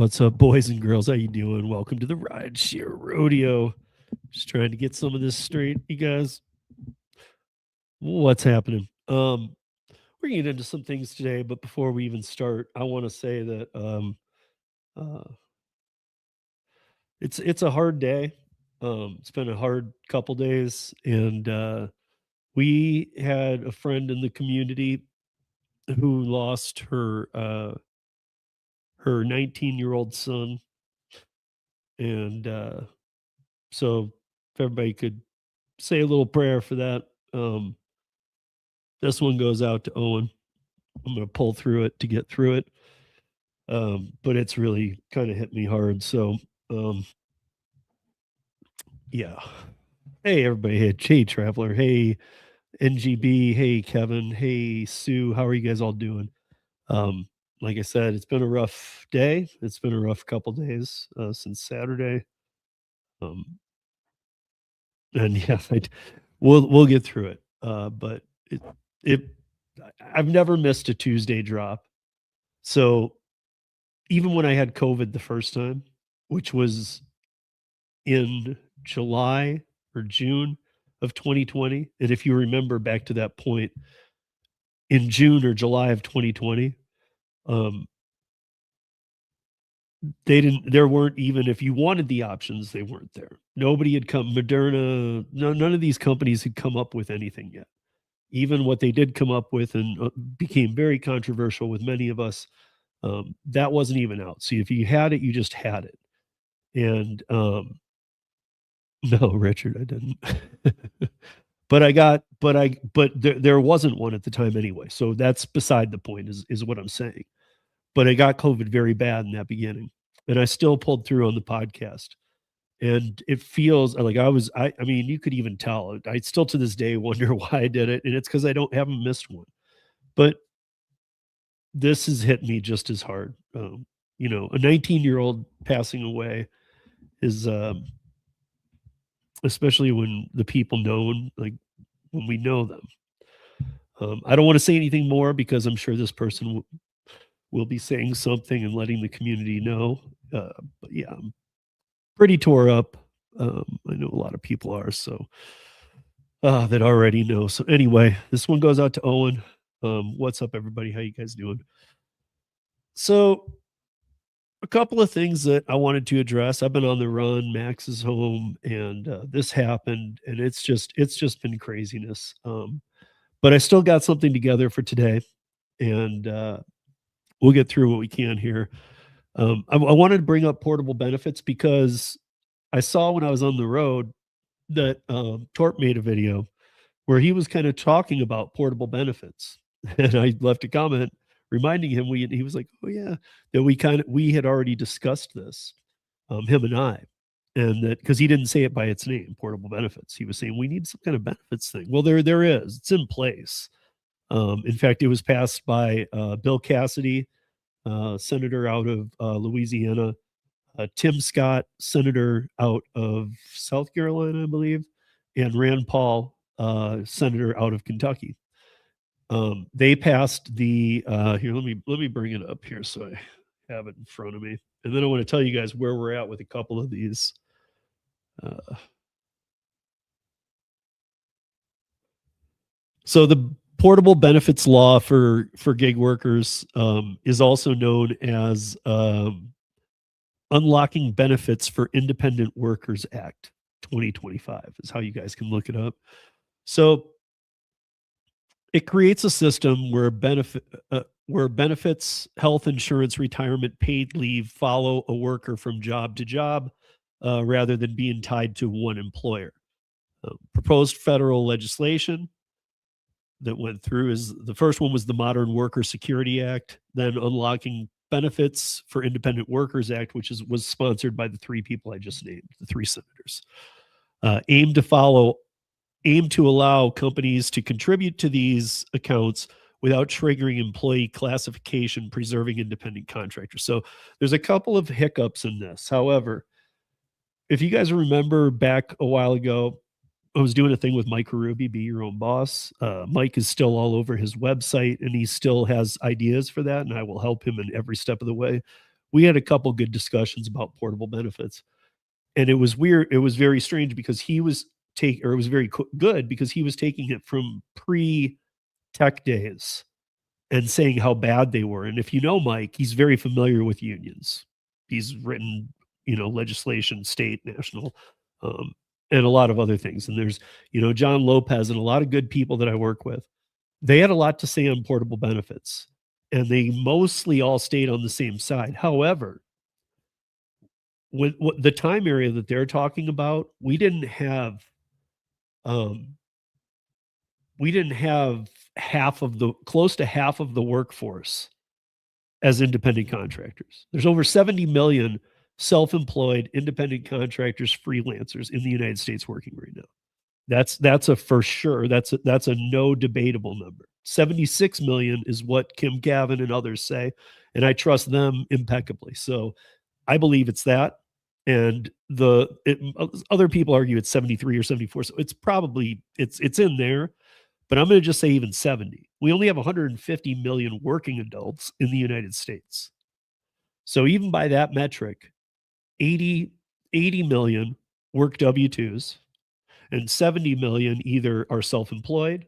What's up, boys and girls? How you doing? Welcome to the Rideshare Rodeo. Just trying to get some of this straight, you guys. What's happening? We're gonna get into some things today, but before we even start, I want to say that uh, it's a hard day. It's been a hard couple days, and we had a friend in the community who lost her 19-year-old son, and so if everybody could say a little prayer for that. This one goes out to Owen. I'm going to pull through it to get through it. But it's really kind of hit me hard. So, yeah. Hey, everybody. Hey, Traveler. Hey, NGB. Hey, Kevin. Hey, Sue. How are you guys all doing? Like I said, it's been a rough day. It's been a rough couple days since Saturday. And yeah, we'll get through it. But I've never missed a Tuesday drop. So even when I had COVID the first time, which was in July or June of 2020, and if you remember back to that point, in June or July of 2020, there weren't, even if you wanted the options, they weren't there. Nobody had come, Moderna, none of these companies had come up with anything yet. Even what they did come up with and became very controversial with many of us, that wasn't even out. So if you had it, you just had it. And no, Richard, I didn't. but there wasn't one at the time anyway. So that's beside the point, is what I'm saying. But I got COVID very bad in that beginning, and I still pulled through on the podcast. And it feels like I mean, you could even tell. I still to this day wonder why I did it, and it's because I haven't missed one. But this has hit me just as hard. A 19-year-old passing away is, especially when the people known, like when we know them. I don't want to say anything more because I'm sure this person will be saying something and letting the community know. But yeah, I'm pretty tore up. I know a lot of people are, so that already know. So anyway, this one goes out to Owen. What's up, everybody? How you guys doing? So a couple of things that I wanted to address. I've been on the run. Max is home, and this happened, and it's just been craziness. But I still got something together for today, and we'll get through what we can here. I wanted to bring up portable benefits because I saw when I was on the road that Torp made a video where he was kind of talking about portable benefits, and I left a comment reminding him he was like, oh yeah, that we had already discussed this, him and I, and that because he didn't say it by its name, portable benefits. He was saying we need some kind of benefits thing. Well, there is. It's in place. In fact, it was passed by Bill Cassidy, senator out of Louisiana, Tim Scott, senator out of South Carolina, I believe, and Rand Paul, senator out of Kentucky. They passed the here. Let me bring it up here so I have it in front of me, and then I want to tell you guys where we're at with a couple of these. So the portable benefits law for gig workers is also known as Unlocking Benefits for Independent Workers Act 2025 is how you guys can look it up. So it creates a system where benefits, health insurance, retirement, paid leave follow a worker from job to job rather than being tied to one employer. Proposed federal legislation that went through is the first one was the Modern Worker Security Act, then Unlocking Benefits for Independent Workers Act, which was sponsored by the three people I just named, the three senators. Aim to allow companies to contribute to these accounts without triggering employee classification, preserving independent contractors. So there's a couple of hiccups in this. However, if you guys remember back a while ago, I was doing a thing with Mike Ruby, Be Your Own Boss. Mike is still all over his website, and he still has ideas for that, and I will help him in every step of the way. we had a couple good discussions about portable benefits, and it was weird. It was very strange because he was it was very good because he was taking it from pre-tech days and saying how bad they were. And if you know Mike, he's very familiar with unions. He's written, legislation, state, national, um, and a lot of other things. And there's, John Lopez and a lot of good people that I work with. They had a lot to say on portable benefits, and they mostly all stayed on the same side. However, when what the time area that they're talking about, um, we didn't have close to half of the workforce as independent contractors. There's over 70 million self-employed independent contractors, freelancers in the United States working right now. That's a for sure. That's a no debatable number. 76 million is what Kim Gavin and others say, and I trust them impeccably. So I believe it's that. And other people argue it's 73 or 74. So it's probably it's in there, but I'm going to just say even 70. We only have 150 million working adults in the United States. So even by that metric, 80 million work W-2s, and 70 million either are self-employed.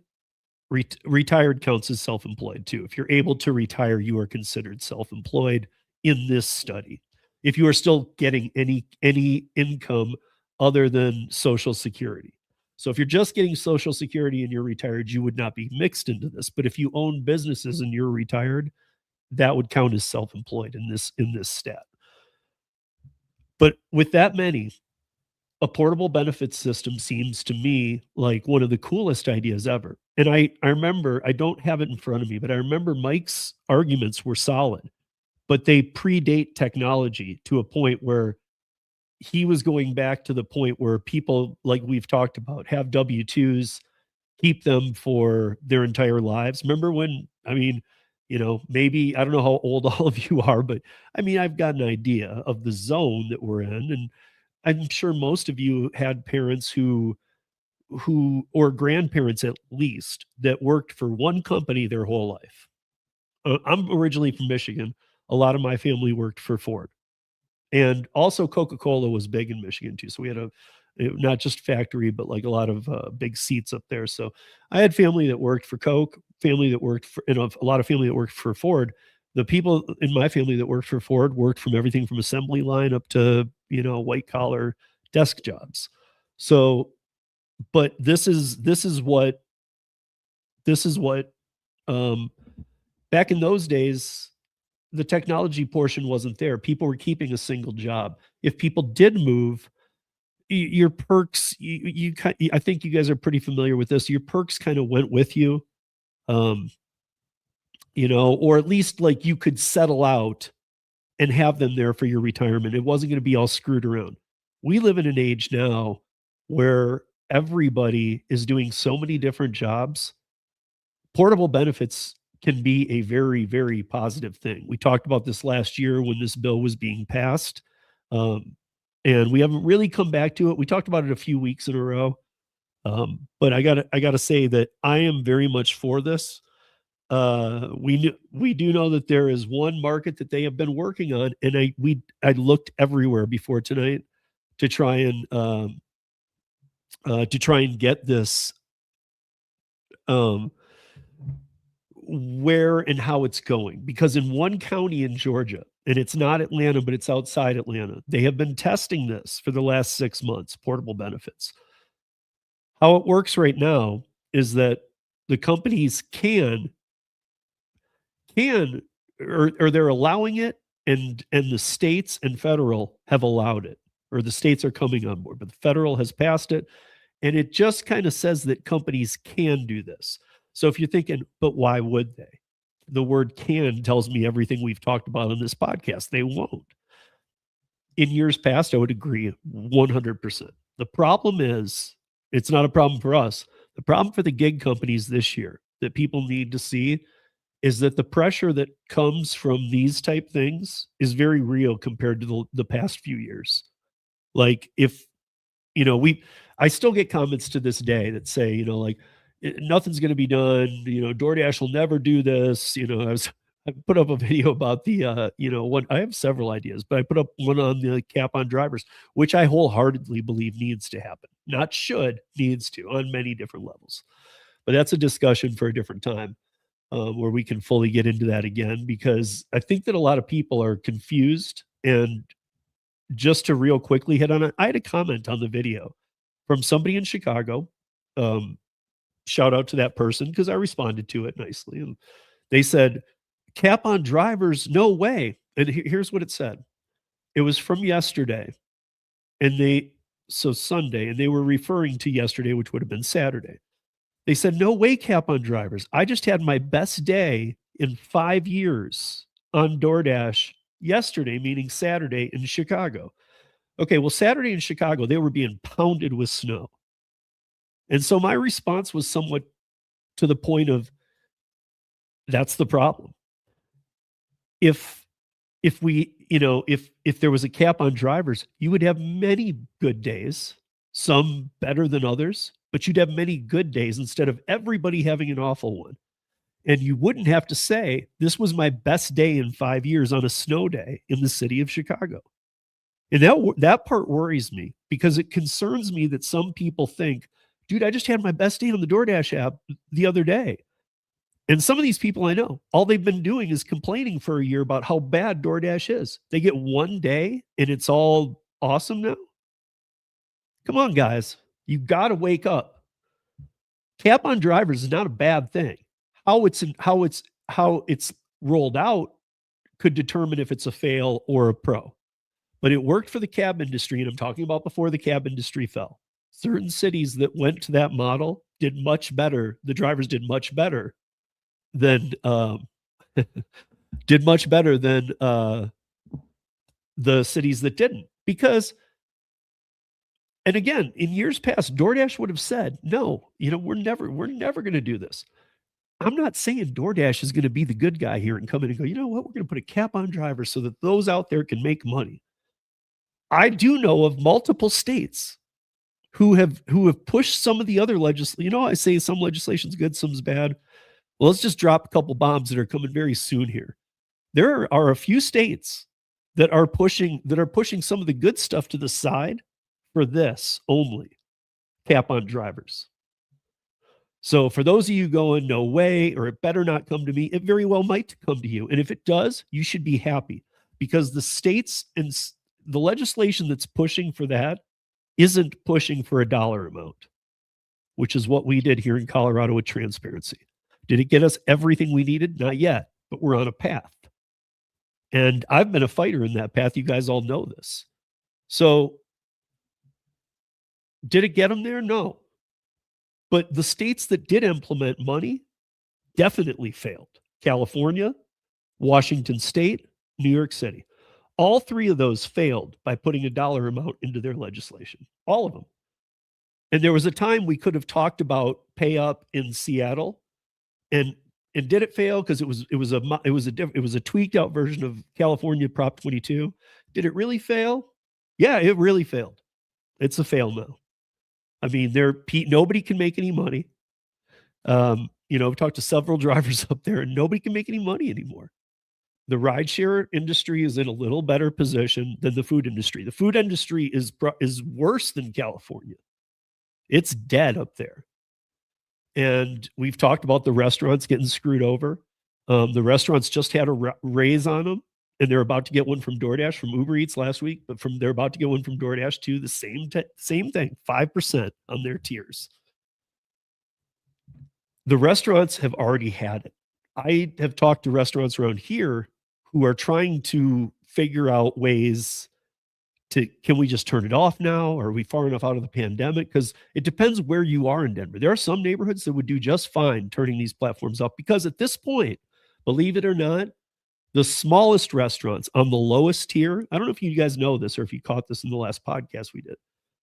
Retired counts as self-employed too. If you're able to retire, you are considered self-employed in this study. If you are still getting any income other than Social Security. So if you're just getting Social Security and you're retired, you would not be mixed into this. But if you own businesses and you're retired, that would count as self-employed in this stat. But with that many, a portable benefits system seems to me like one of the coolest ideas ever. And I remember, I don't have it in front of me, but I remember Mike's arguments were solid, but they predate technology to a point where he was going back to the point where people, like we've talked about, have W-2s, keep them for their entire lives. Remember when, maybe, I don't know how old all of you are, but I've got an idea of the zone that we're in. And I'm sure most of you had parents who or grandparents at least that worked for one company their whole life. I'm originally from Michigan. A lot of my family worked for Ford, and also Coca-Cola was big in Michigan too. So we had not just factory, but like a lot of big seats up there. So I had family that worked for Coke, family that worked for, a lot of family that worked for Ford. The people in my family that worked for Ford worked from everything from assembly line up to, white collar desk jobs. So, but this is what back in those days, the technology portion wasn't there. People were keeping a single job. If people did move, your perks, I think you guys are pretty familiar with this. Your perks kind of went with you, or at least like you could settle out and have them there for your retirement. It wasn't going to be all screwed around. We live in an age now where everybody is doing so many different jobs. Portable benefits can be a very, very positive thing. We talked about this last year when this bill was being passed, and we haven't really come back to it. We talked about it a few weeks in a row, but I gotta say that I am very much for this. We do know that there is one market that they have been working on, and I looked everywhere before tonight to try and get this where and how it's going, because in one county in Georgia, and it's not Atlanta, but it's outside Atlanta, they have been testing this for the last 6 months, portable benefits. How it works right now is that the companies can or they're allowing it, and the states and federal have allowed it, or the states are coming on board, but the federal has passed it, and it just kind of says that companies can do this. So if you're thinking, but why would they? The word can tells me everything we've talked about on this podcast. They won't. In years past, I would agree 100%. The problem is, it's not a problem for us. The problem for the gig companies this year that people need to see is that the pressure that comes from these type things is very real compared to the past few years. Like if, I still get comments to this day that say, like, nothing's going to be done. Doordash will never do this. I I put up a video about the, one. I have several ideas, but I put up one on the cap on drivers, which I wholeheartedly believe needs to happen. Not should, needs to on many different levels. But that's a discussion for a different time, where we can fully get into that again, because I think that a lot of people are confused. And just to real quickly hit on it, I had a comment on the video from somebody in Chicago. Shout out to that person because I responded to it nicely. And they said, cap on drivers, no way. And here's what it said. It was from yesterday. So Sunday, and they were referring to yesterday, which would have been Saturday. They said, no way cap on drivers. I just had my best day in 5 years on Doordash yesterday, meaning Saturday in Chicago. Okay, well, Saturday in Chicago, they were being pounded with snow. And so my response was somewhat to the point of, that's the problem. If there was a cap on drivers, you would have many good days, some better than others, but you'd have many good days instead of everybody having an awful one. And you wouldn't have to say, this was my best day in 5 years on a snow day in the city of Chicago. And that part worries me, because it concerns me that some people think, dude, I just had my best day on the Doordash app the other day. And some of these people I know, all they've been doing is complaining for a year about how bad Doordash is. They get one day and it's all awesome now. Come on, guys. You got to wake up. Cap on drivers is not a bad thing. How it's rolled out could determine if it's a fail or a pro. But it worked for the cab industry, and I'm talking about before the cab industry fell. Certain cities that went to that model did much better. The drivers did much better than the cities that didn't. Because, and again, in years past, DoorDash would have said, no, we're never going to do this. I'm not saying DoorDash is going to be the good guy here and come in and go, you know what, we're going to put a cap on drivers so that those out there can make money. I do know of multiple states who have pushed some of the other legislation. I say some legislation's good, some's bad. Well, let's just drop a couple bombs that are coming very soon here. There are a few states that are pushing some of the good stuff to the side for this only, cap on drivers. So for those of you going, no way, or it better not come to me, it very well might come to you. And if it does, you should be happy, because the states and the legislation that's pushing for that isn't pushing for a dollar amount, which is what we did here in Colorado with transparency. Did it get us everything we needed? Not yet, but we're on a path. And I've been a fighter in that path. You guys all know this. So did it get them there? No. But the states that did implement money definitely failed. California, Washington State, New York City. All three of those failed by putting a dollar amount into their legislation. All of them. And there was a time we could have talked about pay up in Seattle, and did it fail because it was a tweaked out version of California Prop 22. Did it really fail? Yeah, it really failed. It's a fail now. I mean, nobody can make any money. I've talked to several drivers up there, and nobody can make any money anymore. The rideshare industry is in a little better position than the food industry. The food industry is worse than California. It's dead up there. And we've talked about the restaurants getting screwed over. The restaurants just had a raise on them, and they're about to get one from DoorDash, from Uber Eats last week, but they're about to get one from DoorDash too. The same thing, 5% on their tiers. The restaurants have already had it. I have talked to restaurants around here who are trying to figure out ways can we just turn it off now? Are we far enough out of the pandemic? Because it depends where you are in Denver. There are some neighborhoods that would do just fine turning these platforms off, because at this point, believe it or not, the smallest restaurants on the lowest tier, I don't know if you guys know this or if you caught this in the last podcast we did,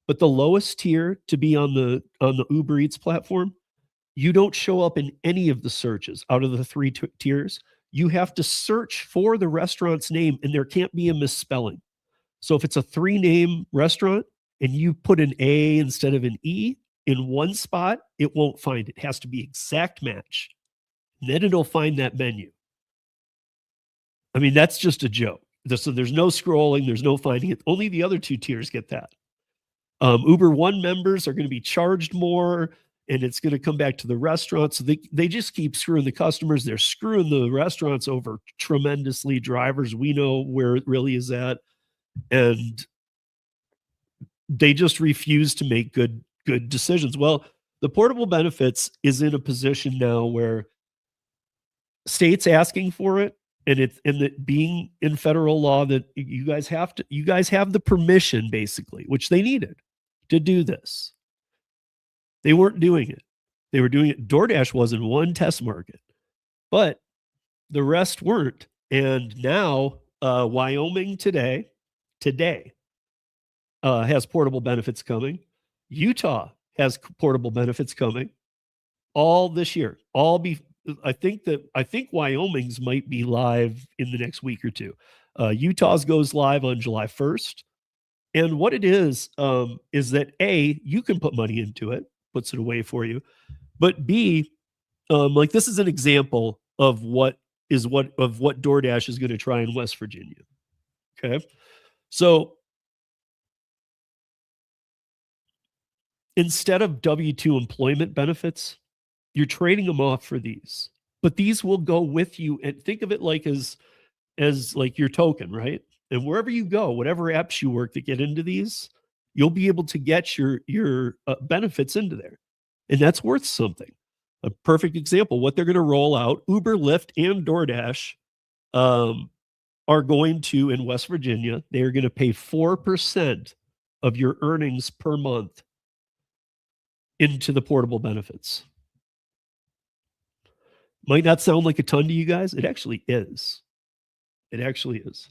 but the lowest tier to be on the Uber Eats platform, you don't show up in any of the searches out of the three tiers. You have to search for the restaurant's name, and there can't be a misspelling. So if it's a 3-name restaurant and you put an A instead of an E in one spot, it won't find it. It has to be exact match. And then it'll find that menu. I mean, that's just a joke. So there's no scrolling, there's no finding it. Only the other two tiers get that. Uber One members are going to be charged more, and it's going to come back to the restaurants. So they just keep screwing the customers. They're screwing the restaurants over tremendously. Drivers, we know where it really is at, and they just refuse to make good decisions. Well, the portable benefits is in a position now where states asking for it, and it being in federal law that you guys have the permission, basically, which they needed to do this. They weren't doing it. They were doing it. Doordash was in one test market, but the rest weren't. And now Wyoming today has portable benefits coming. Utah has portable benefits coming all this year. I think Wyoming's might be live in the next week or two. Utah's goes live on July 1st. And what it is that A, you can put money into it, puts it away for you. But B, like this is an example of what Doordash is going to try in West Virginia. Okay. So instead of W-2 employment benefits, you're trading them off for these. But these will go with you, and think of it like as like your token, right? And wherever you go, whatever apps you work to get into these, you'll be able to get your benefits into there. And that's worth something. A perfect example, what they're going to roll out, Uber, Lyft, and DoorDash are going to, in West Virginia, they're going to pay 4% of your earnings per month into the portable benefits. Might not sound like a ton to you guys. It actually is. It actually is.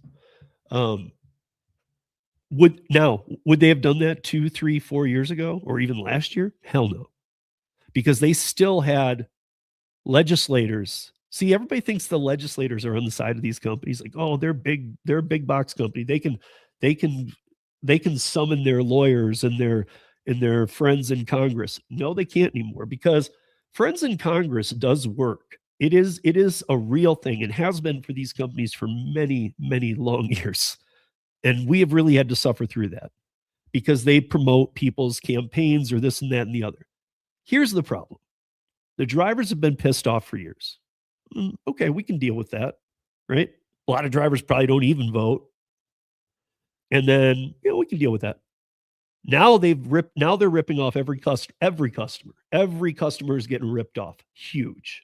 Would they have done that 2, 3, 4 years ago, or even last year? Hell no. Because they still had legislators. See, everybody thinks the legislators are on the side of these companies. Like, oh, they're a big box company. They can summon their lawyers and their friends in Congress. No, they can't anymore, because friends in Congress does work. It is a real thing. It has been for these companies for many, many long years. And we have really had to suffer through that because they promote people's campaigns or this and that and the other. Here's the problem. The drivers have been pissed off for years. Okay, we can deal with that, right? A lot of drivers probably don't even vote. And then, we can deal with that. Now they're ripping off every customer. Every customer is getting ripped off. Huge.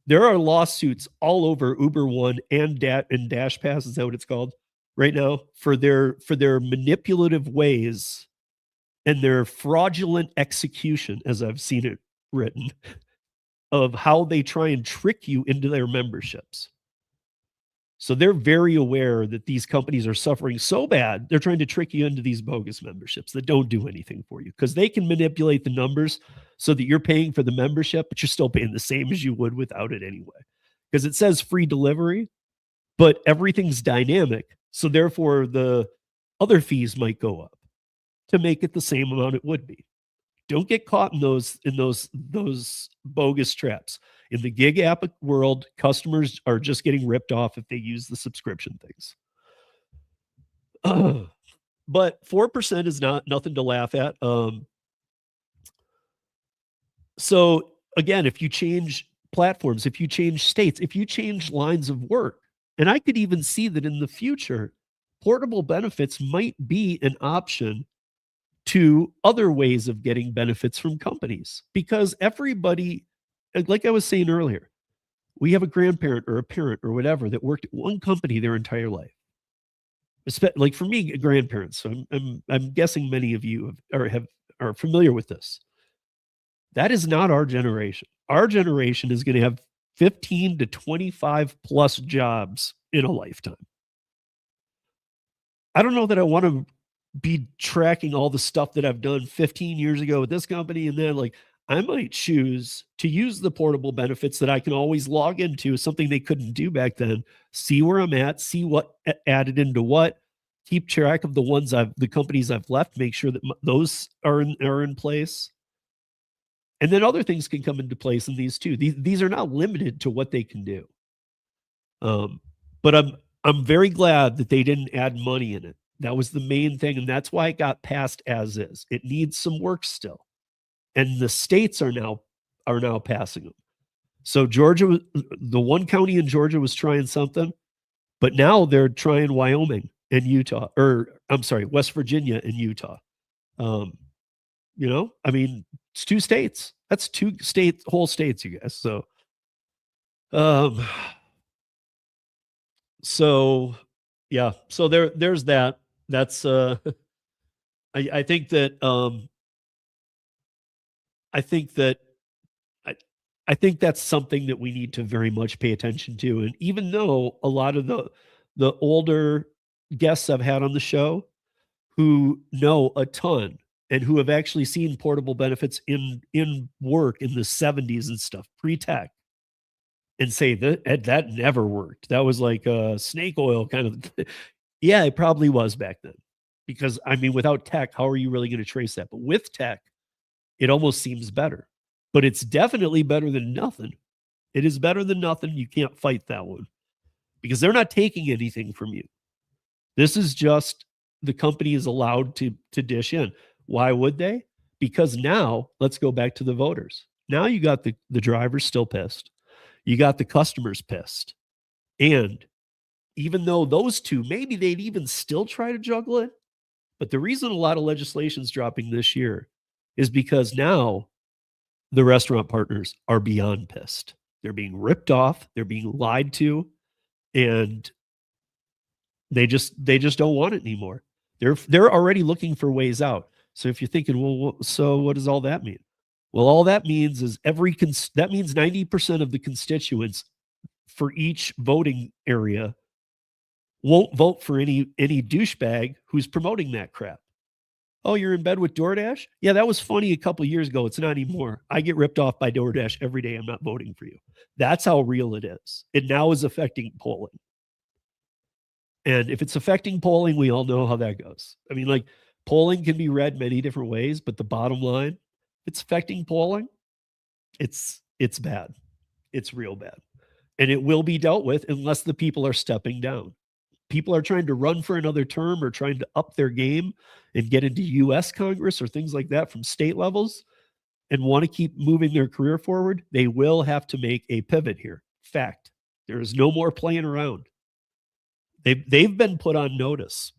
There are lawsuits all over Uber One and Dash Pass, is that what it's called right now, for their manipulative ways and their fraudulent execution, as I've seen it written, of how they try and trick you into their memberships. So they're very aware that these companies are suffering so bad, they're trying to trick you into these bogus memberships that don't do anything for you, because they can manipulate the numbers so that you're paying for the membership, but you're still paying the same as you would without it anyway. Because it says free delivery, but everything's dynamic. So therefore, the other fees might go up to make it the same amount it would be. Don't get caught in those bogus traps. In the gig app world, customers are just getting ripped off if they use the subscription things. But 4% is nothing to laugh at. So again, if you change platforms, if you change states, if you change lines of work, and I could even see that in the future, portable benefits might be an option to other ways of getting benefits from companies, because everybody, like I was saying earlier, we have a grandparent or a parent or whatever that worked at one company their entire life. Like for me, grandparents. So I'm guessing many of you are familiar with this. That is not our generation. Our generation is going to have 15 to 25 plus jobs in a lifetime. I don't know that I want to be tracking all the stuff that I've done 15 years ago with this company, and then I might choose to use the portable benefits that I can always log into, something they couldn't do back then, see where I'm at, see what added into what, keep track of the companies I've left, make sure that those are in place. And then other things can come into place in these too. These are not limited to what they can do. But I'm very glad that they didn't add money in it. That was the main thing, and that's why it got passed as is. It needs some work still, and the states are now passing them. So Georgia, the one county in Georgia was trying something, but now they're trying Wyoming and Utah, or I'm sorry, West Virginia and Utah. I mean, it's 2 states. That's 2 whole states, you guys. So yeah, so there's that. That's I think that I think that's something that we need to very much pay attention to. And even though a lot of the older guests I've had on the show who know a ton and who have actually seen portable benefits in work in the 70s and stuff, pre-tech, and say that never worked. That was like snake oil kind of. Yeah, it probably was back then. Because, I mean, without tech, how are you really going to trace that? But with tech, it almost seems better. But it's definitely better than nothing. It is better than nothing. You can't fight that one. Because they're not taking anything from you. This is just the company is allowed to dish in. Why would they? Because now, let's go back to the voters. Now you got the drivers still pissed. You got the customers pissed. And even though those two, maybe they'd even still try to juggle it. But the reason a lot of legislation is dropping this year is because now the restaurant partners are beyond pissed. They're being ripped off. They're being lied to. And they just don't want it anymore. They're already looking for ways out. So if you're thinking, well, so what does all that mean? Well, all that means is that means 90% of the constituents for each voting area won't vote for any douchebag who's promoting that crap. Oh, you're in bed with Doordash? Yeah, that was funny a couple of years ago. It's not anymore. I get ripped off by Doordash every day. I'm not voting for you. That's how real it is. It now is affecting polling. And if it's affecting polling, we all know how that goes. I mean, like, polling can be read many different ways, but the bottom line, it's affecting polling. It's bad. It's real bad. And it will be dealt with unless the people are stepping down. People are trying to run for another term or trying to up their game and get into U.S. Congress or things like that from state levels and want to keep moving their career forward, they will have to make a pivot here. Fact. There is no more playing around. They've been put on notice.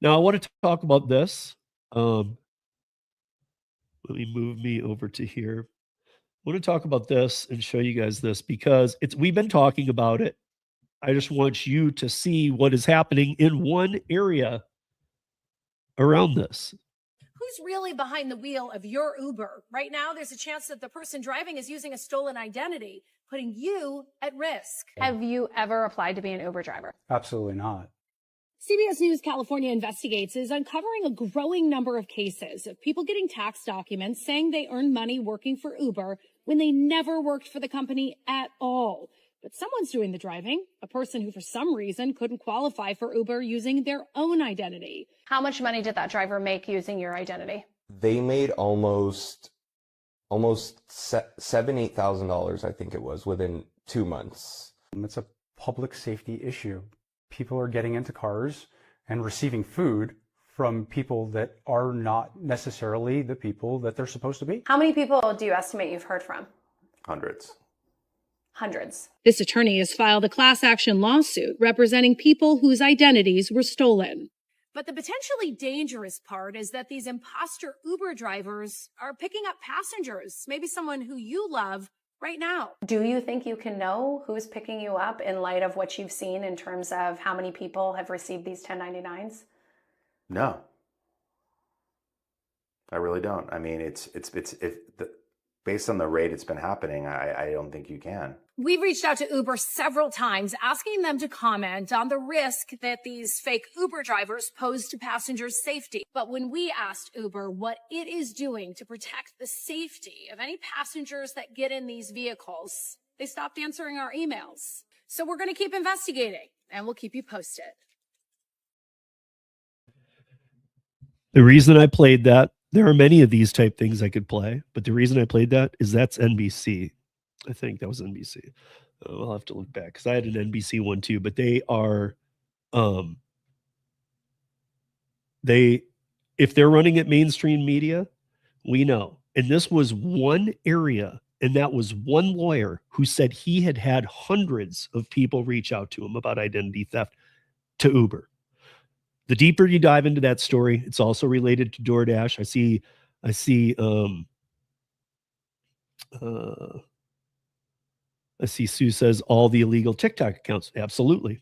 Now, I want to talk about this. Let me move me over to here. I want to talk about this and show you guys this because we've been talking about it. I just want you to see what is happening in one area around this. Who's really behind the wheel of your Uber? Right now, there's a chance that the person driving is using a stolen identity, putting you at risk. Have you ever applied to be an Uber driver? Absolutely not. CBS News California Investigates is uncovering a growing number of cases of people getting tax documents saying they earned money working for Uber when they never worked for the company at all. But someone's doing the driving, a person who for some reason couldn't qualify for Uber using their own identity. How much money did that driver make using your identity? They made almost $8,000, I think it was, within 2 months. It's a public safety issue. People are getting into cars and receiving food from people that are not necessarily the people that they're supposed to be. How many people do you estimate you've heard from? Hundreds. Hundreds. This attorney has filed a class action lawsuit representing people whose identities were stolen. But the potentially dangerous part is that these imposter Uber drivers are picking up passengers, maybe someone who you love right now. Do you think you can know who's picking you up in light of what you've seen in terms of how many people have received these 1099s? No, I really don't. I mean, based on the rate it's been happening, I don't think you can. We've reached out to Uber several times, asking them to comment on the risk that these fake Uber drivers pose to passengers' safety. But when we asked Uber what it is doing to protect the safety of any passengers that get in these vehicles, they stopped answering our emails. So we're going to keep investigating, and we'll keep you posted. The reason I played that, there are many of these type things I could play, but the reason I played that is that's NBC. I think that was NBC. I'll have to look back because I had an NBC one too, but they are, um, if they're running at mainstream media, we know. And this was one area, and that was one lawyer who said he had had hundreds of people reach out to him about identity theft to Uber. The deeper you dive into that story, it's also related to DoorDash. I see Sue says all the illegal TikTok accounts. Absolutely.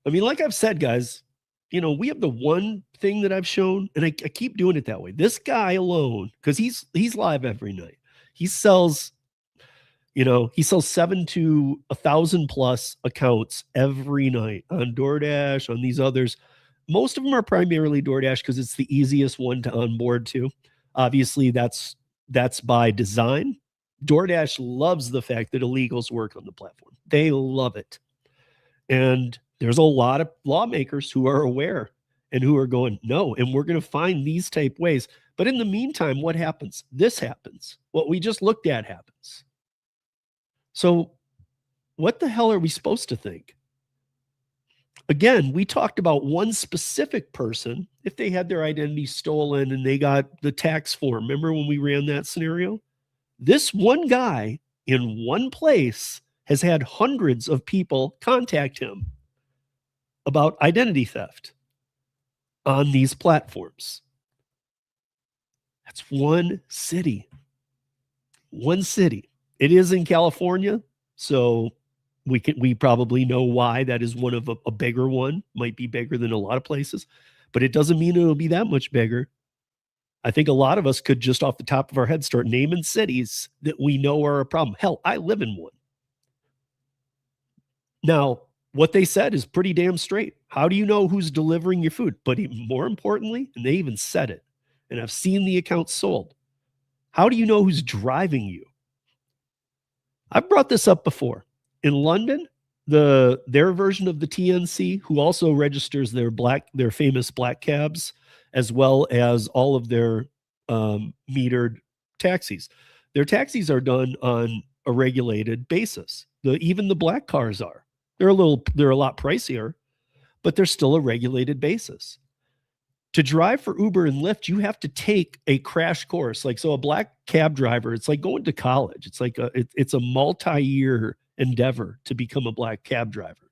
I mean, like I've said, guys, we have the one thing that I've shown, and I keep doing it that way. This guy alone, because he's live every night. He sells 7 to 1,000 plus accounts every night on DoorDash, on these others. Most of them are primarily DoorDash because it's the easiest one to onboard to. Obviously, that's by design. DoorDash loves the fact that illegals work on the platform. They love it. And there's a lot of lawmakers who are aware and who are going, no, and we're going to find these type ways. But in the meantime, what happens? This happens. What we just looked at happens. So what the hell are we supposed to think? Again, we talked about one specific person, if they had their identity stolen and they got the tax form. Remember when we ran that scenario? This one guy in one place has had hundreds of people contact him about identity theft on these platforms. That's one city. One city. It is in California, so we probably know why that is one of a bigger one. Might be bigger than a lot of places, but it doesn't mean it'll be that much bigger. I think a lot of us could just off the top of our head start naming cities that we know are a problem. Hell, I live in one. Now, what they said is pretty damn straight. How do you know who's delivering your food? But even more importantly, and they even said it, and I've seen the accounts sold. How do you know who's driving you? I've brought this up before. In London, their version of the TNC, who also registers their famous black cabs, as well as all of their metered taxis. Their taxis are done on a regulated basis. Even the black cars are. They're a lot pricier, but they're still a regulated basis. To drive for Uber and Lyft, you have to take a crash course. So a black cab driver, it's like going to college. It's like it's a multi-year endeavor to become a black cab driver.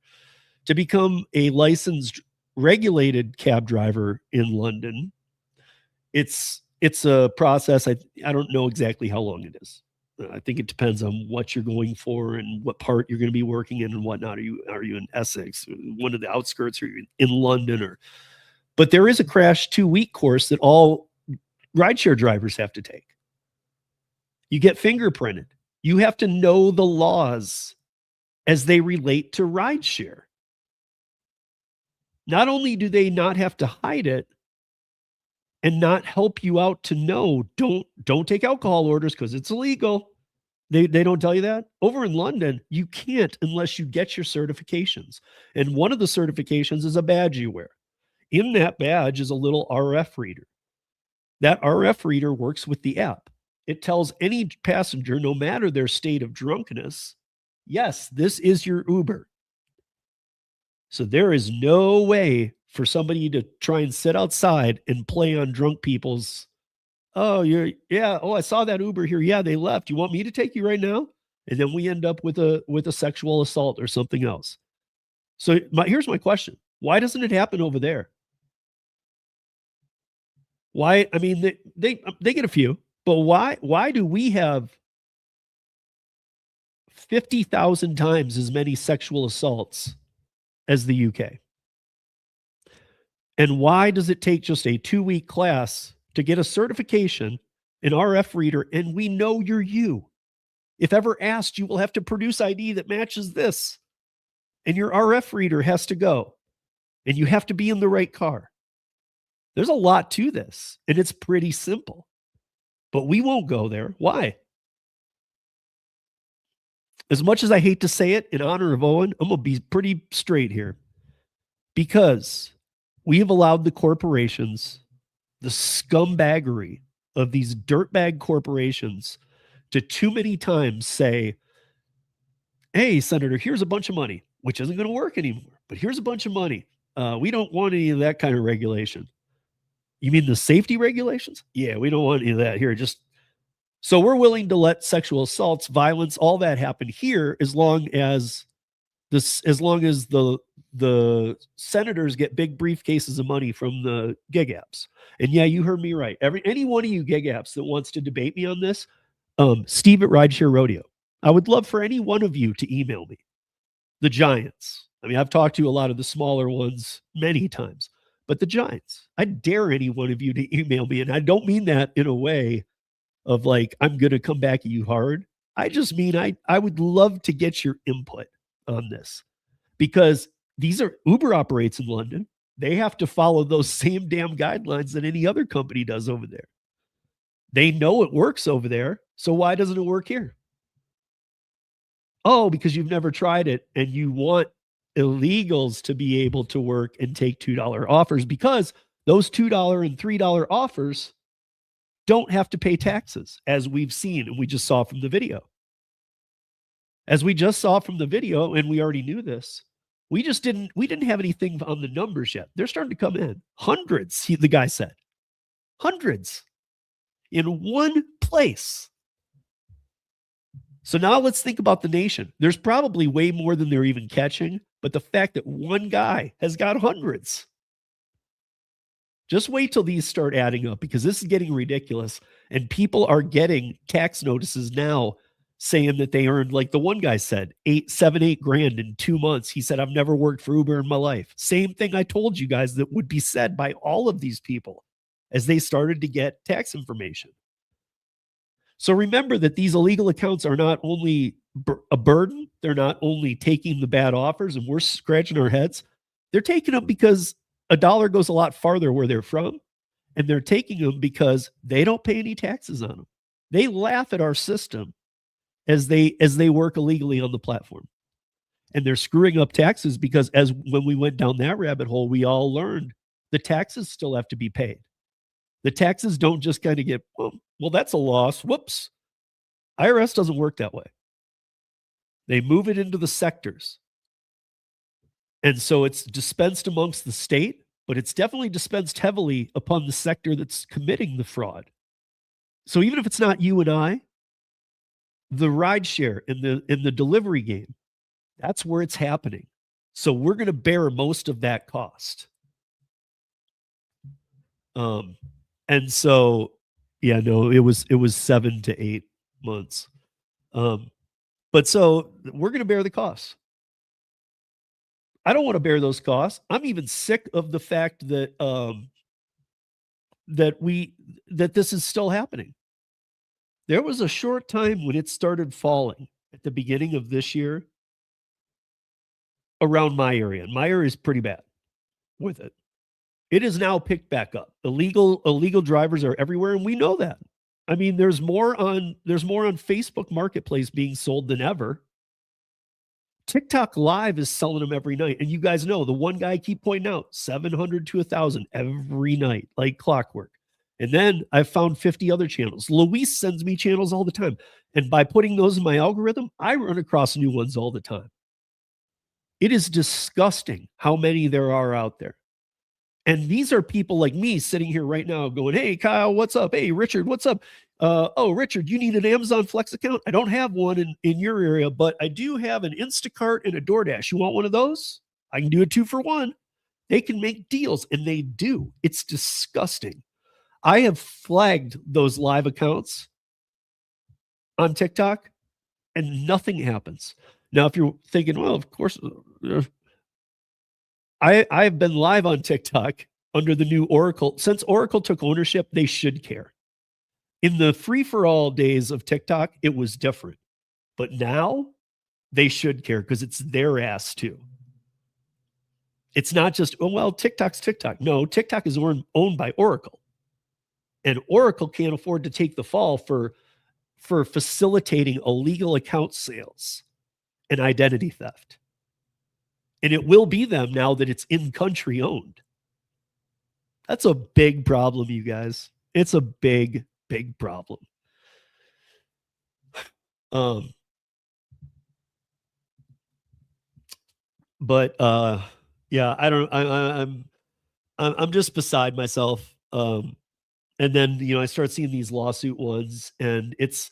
To become a licensed regulated cab driver in London, it's a process. I don't know exactly how long it is. I think it depends on what you're going for and what part you're going to be working in and whatnot. Are you in Essex, one of the outskirts, or are you in London? But there is a crash 2-week course that all rideshare drivers have to take. You get fingerprinted. You have to know the laws as they relate to rideshare. Not only do they not have to hide it and not help you out to know, don't take alcohol orders because it's illegal. They don't tell you that. Over in London, you can't unless you get your certifications. And one of the certifications is a badge you wear. In that badge is a little RF reader. That RF reader works with the app. It tells any passenger, no matter their state of drunkenness, yes, this is your Uber. So there is no way for somebody to try and sit outside and play on drunk people's, I saw that Uber here. Yeah, they left. You want me to take you right now? And then we end up with a sexual assault or something else. So here's my question. Why doesn't it happen over there? Why? I mean, they get a few, but why do we have 50,000 times as many sexual assaults as the UK? And why does it take just a 2-week class to get a certification, an RF reader, and we know you're you? If ever asked, you will have to produce ID that matches this, and your RF reader has to go, and you have to be in the right car. There's a lot to this, and it's pretty simple, but we won't go there. Why? As much as I hate to say it, in honor of Owen, I'm going to be pretty straight here. Because we have allowed the corporations, the scumbaggery of these dirtbag corporations, to too many times say, hey, Senator, here's a bunch of money, which isn't going to work anymore, but here's a bunch of money. We don't want any of that kind of regulation. You mean the safety regulations? Yeah, we don't want any of that here. So we're willing to let sexual assaults, violence, all that happen here as long as the senators get big briefcases of money from the gig apps. And yeah, you heard me right. Any one of you gig apps that wants to debate me on this, Steve at Rideshare Rodeo. I would love for any one of you to email me. The giants. I mean, I've talked to a lot of the smaller ones many times, but the giants, I dare any one of you to email me. And I don't mean that in a way of like, I'm going to come back at you hard. I just mean, I would love to get your input on this, because Uber operates in London. They have to follow those same damn guidelines that any other company does over there. They know it works over there. So why doesn't it work here? Oh, because you've never tried it and you want illegals to be able to work and take $2 offers, because those $2 and $3 offers don't have to pay taxes, as we've seen and we just saw from the video. As we just saw from the video, and we already knew this, we didn't have anything on the numbers yet. They're starting to come in. Hundreds, the guy said. Hundreds in one place. So now let's think about the nation. There's probably way more than they're even catching, but the fact that one guy has got hundreds. Just wait till these start adding up, because this is getting ridiculous. And people are getting tax notices now saying that they earned, like the one guy said, $8 grand in 2 months. He said, I've never worked for Uber in my life. Same thing I told you guys that would be said by all of these people as they started to get tax information. So remember that these illegal accounts are not only a burden, they're not only taking the bad offers and we're scratching our heads, they're taking them because a dollar goes a lot farther where they're from, and they're taking them because they don't pay any taxes on them. They laugh at our system as they work illegally on the platform. And they're screwing up taxes because when we went down that rabbit hole, we all learned the taxes still have to be paid. The taxes don't just kind of get, well, that's a loss. Whoops. IRS doesn't work that way. They move it into the sectors. And so it's dispensed amongst the state, but it's definitely dispensed heavily upon the sector that's committing the fraud. So even if it's not you and I, the rideshare in the delivery game, that's where it's happening. So we're going to bear most of that cost. And so, yeah, no, it was 7 to 8 months. But so we're going to bear the costs. I don't want to bear those costs. I'm even sick of the fact that that this is still happening. There was a short time when it started falling at the beginning of this year around my area. And my area is pretty bad with it. It is now picked back up. Illegal drivers are everywhere, and we know that. I mean, there's more on Facebook Marketplace being sold than ever. TikTok Live is selling them every night. And you guys know, the one guy I keep pointing out, 700 to 1,000 every night, like clockwork. And then I've found 50 other channels. Luis sends me channels all the time. And by putting those in my algorithm, I run across new ones all the time. It is disgusting how many there are out there. And these are people like me sitting here right now going, hey, Kyle, what's up? Hey, Richard, what's up? Oh, Richard, you need an Amazon Flex account? I don't have one in your area, but I do have an Instacart and a Doordash. You want one of those? I can do a 2-for-1. They can make deals, and they do. It's disgusting. I have flagged those live accounts on TikTok, and nothing happens. Now, if you're thinking, well, of course, I've been live on TikTok under the new Oracle. Since Oracle took ownership, they should care. In the free-for-all days of TikTok, it was different. But now, they should care because it's their ass too. It's not just, oh, well, TikTok's TikTok. No, TikTok is owned by Oracle. And Oracle can't afford to take the fall for facilitating illegal account sales and identity theft. And it will be them now that it's in-country owned. That's a big problem, you guys. It's a big, big problem. But yeah, I don't. I'm just beside myself. And then I start seeing these lawsuit ones, and it's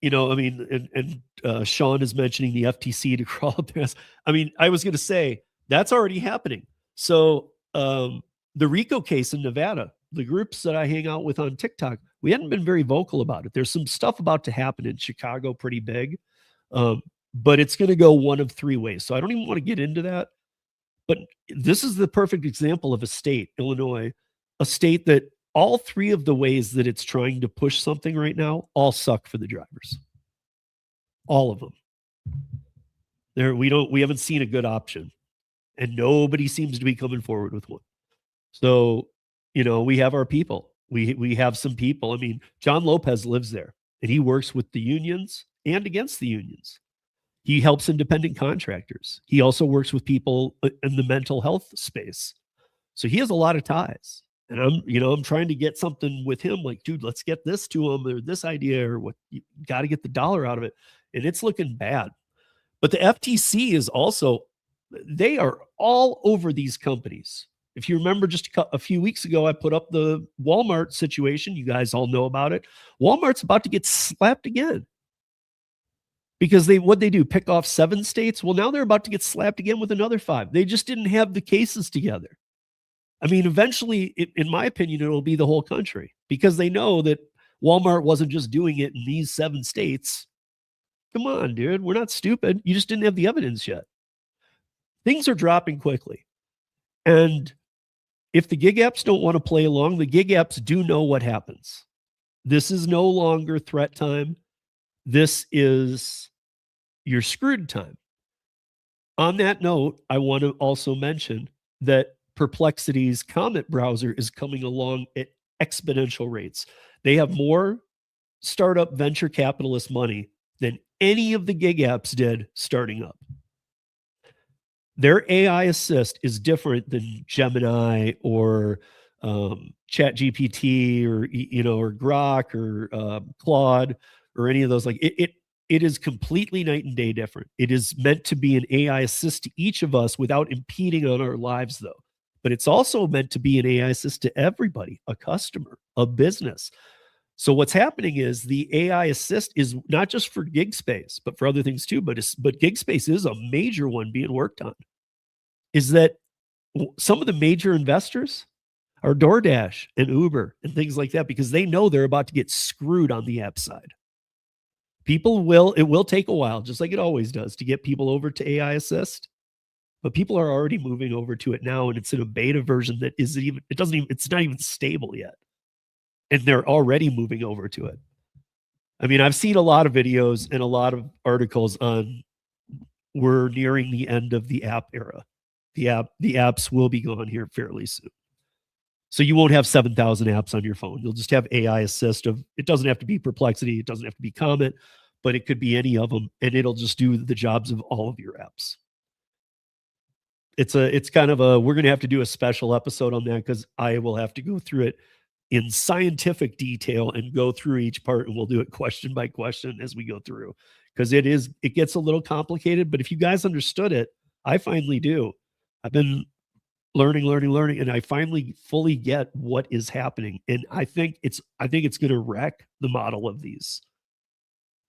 I mean, and Sean is mentioning the FTC to crawl up their ass. I mean, I was going to say that's already happening. So the RICO case in Nevada, the groups that I hang out with on TikTok, we hadn't been very vocal about it. There's some stuff about to happen in Chicago, pretty big, but it's going to go one of three ways. So I don't even want to get into that. But this is the perfect example of a state, Illinois, a state that all three of the ways that it's trying to push something right now all suck for the drivers. All of them. We haven't seen a good option, and nobody seems to be coming forward with one. So, we have our people. We have some people. I mean, John Lopez lives there, and he works with the unions and against the unions. He helps independent contractors. He also works with people in the mental health space. So he has a lot of ties. And I'm trying to get something with him, like, dude, let's get this to him, or this idea, or what. You got to get the dollar out of it. And it's looking bad. But the FTC is also, they are all over these companies. If you remember just a few weeks ago, I put up the Walmart situation. You guys all know about it. Walmart's about to get slapped again. Because what they do, pick off 7 states? Well, now they're about to get slapped again with another 5. They just didn't have the cases together. I mean, eventually, in my opinion, it'll be the whole country, because they know that Walmart wasn't just doing it in these 7 states. Come on, dude. We're not stupid. You just didn't have the evidence yet. Things are dropping quickly. And if the gig apps don't want to play along, the gig apps do know what happens. This is no longer threat time. This is your screwed time. On that note, I want to also mention that Perplexity's Comet browser is coming along at exponential rates. They have more startup venture capitalist money than any of the gig apps did starting up. Their AI assist is different than Gemini or ChatGPT or Grok or Claude or any of those. Like it is completely night and day different. It is meant to be an AI assist to each of us without impeding on our lives, though. But it's also meant to be an AI assist to everybody, a customer, a business. So what's happening is the AI assist is not just for gig space, but for other things too. But gig space is a major one being worked on. Is that some of the major investors are Doordash and Uber and things like that, because they know they're about to get screwed on the app side. It will take a while, just like it always does, to get people over to AI assist. But people are already moving over to it now, and it's in a beta version that it's not even stable yet. And they're already moving over to it. I mean, I've seen a lot of videos and a lot of articles on we're nearing the end of the app era. The apps will be gone here fairly soon. So you won't have 7,000 apps on your phone. You'll just have AI assist it doesn't have to be Perplexity. It doesn't have to be Comet, but it could be any of them, and it'll just do the jobs of all of your apps. It's kind of we're going to have to do a special episode on that, because I will have to go through it in scientific detail and go through each part, and we'll do it question by question as we go through, because it gets a little complicated. But if you guys understood it, I finally do. I've been learning, and I finally fully get what is happening. And I think it's going to wreck the model of these.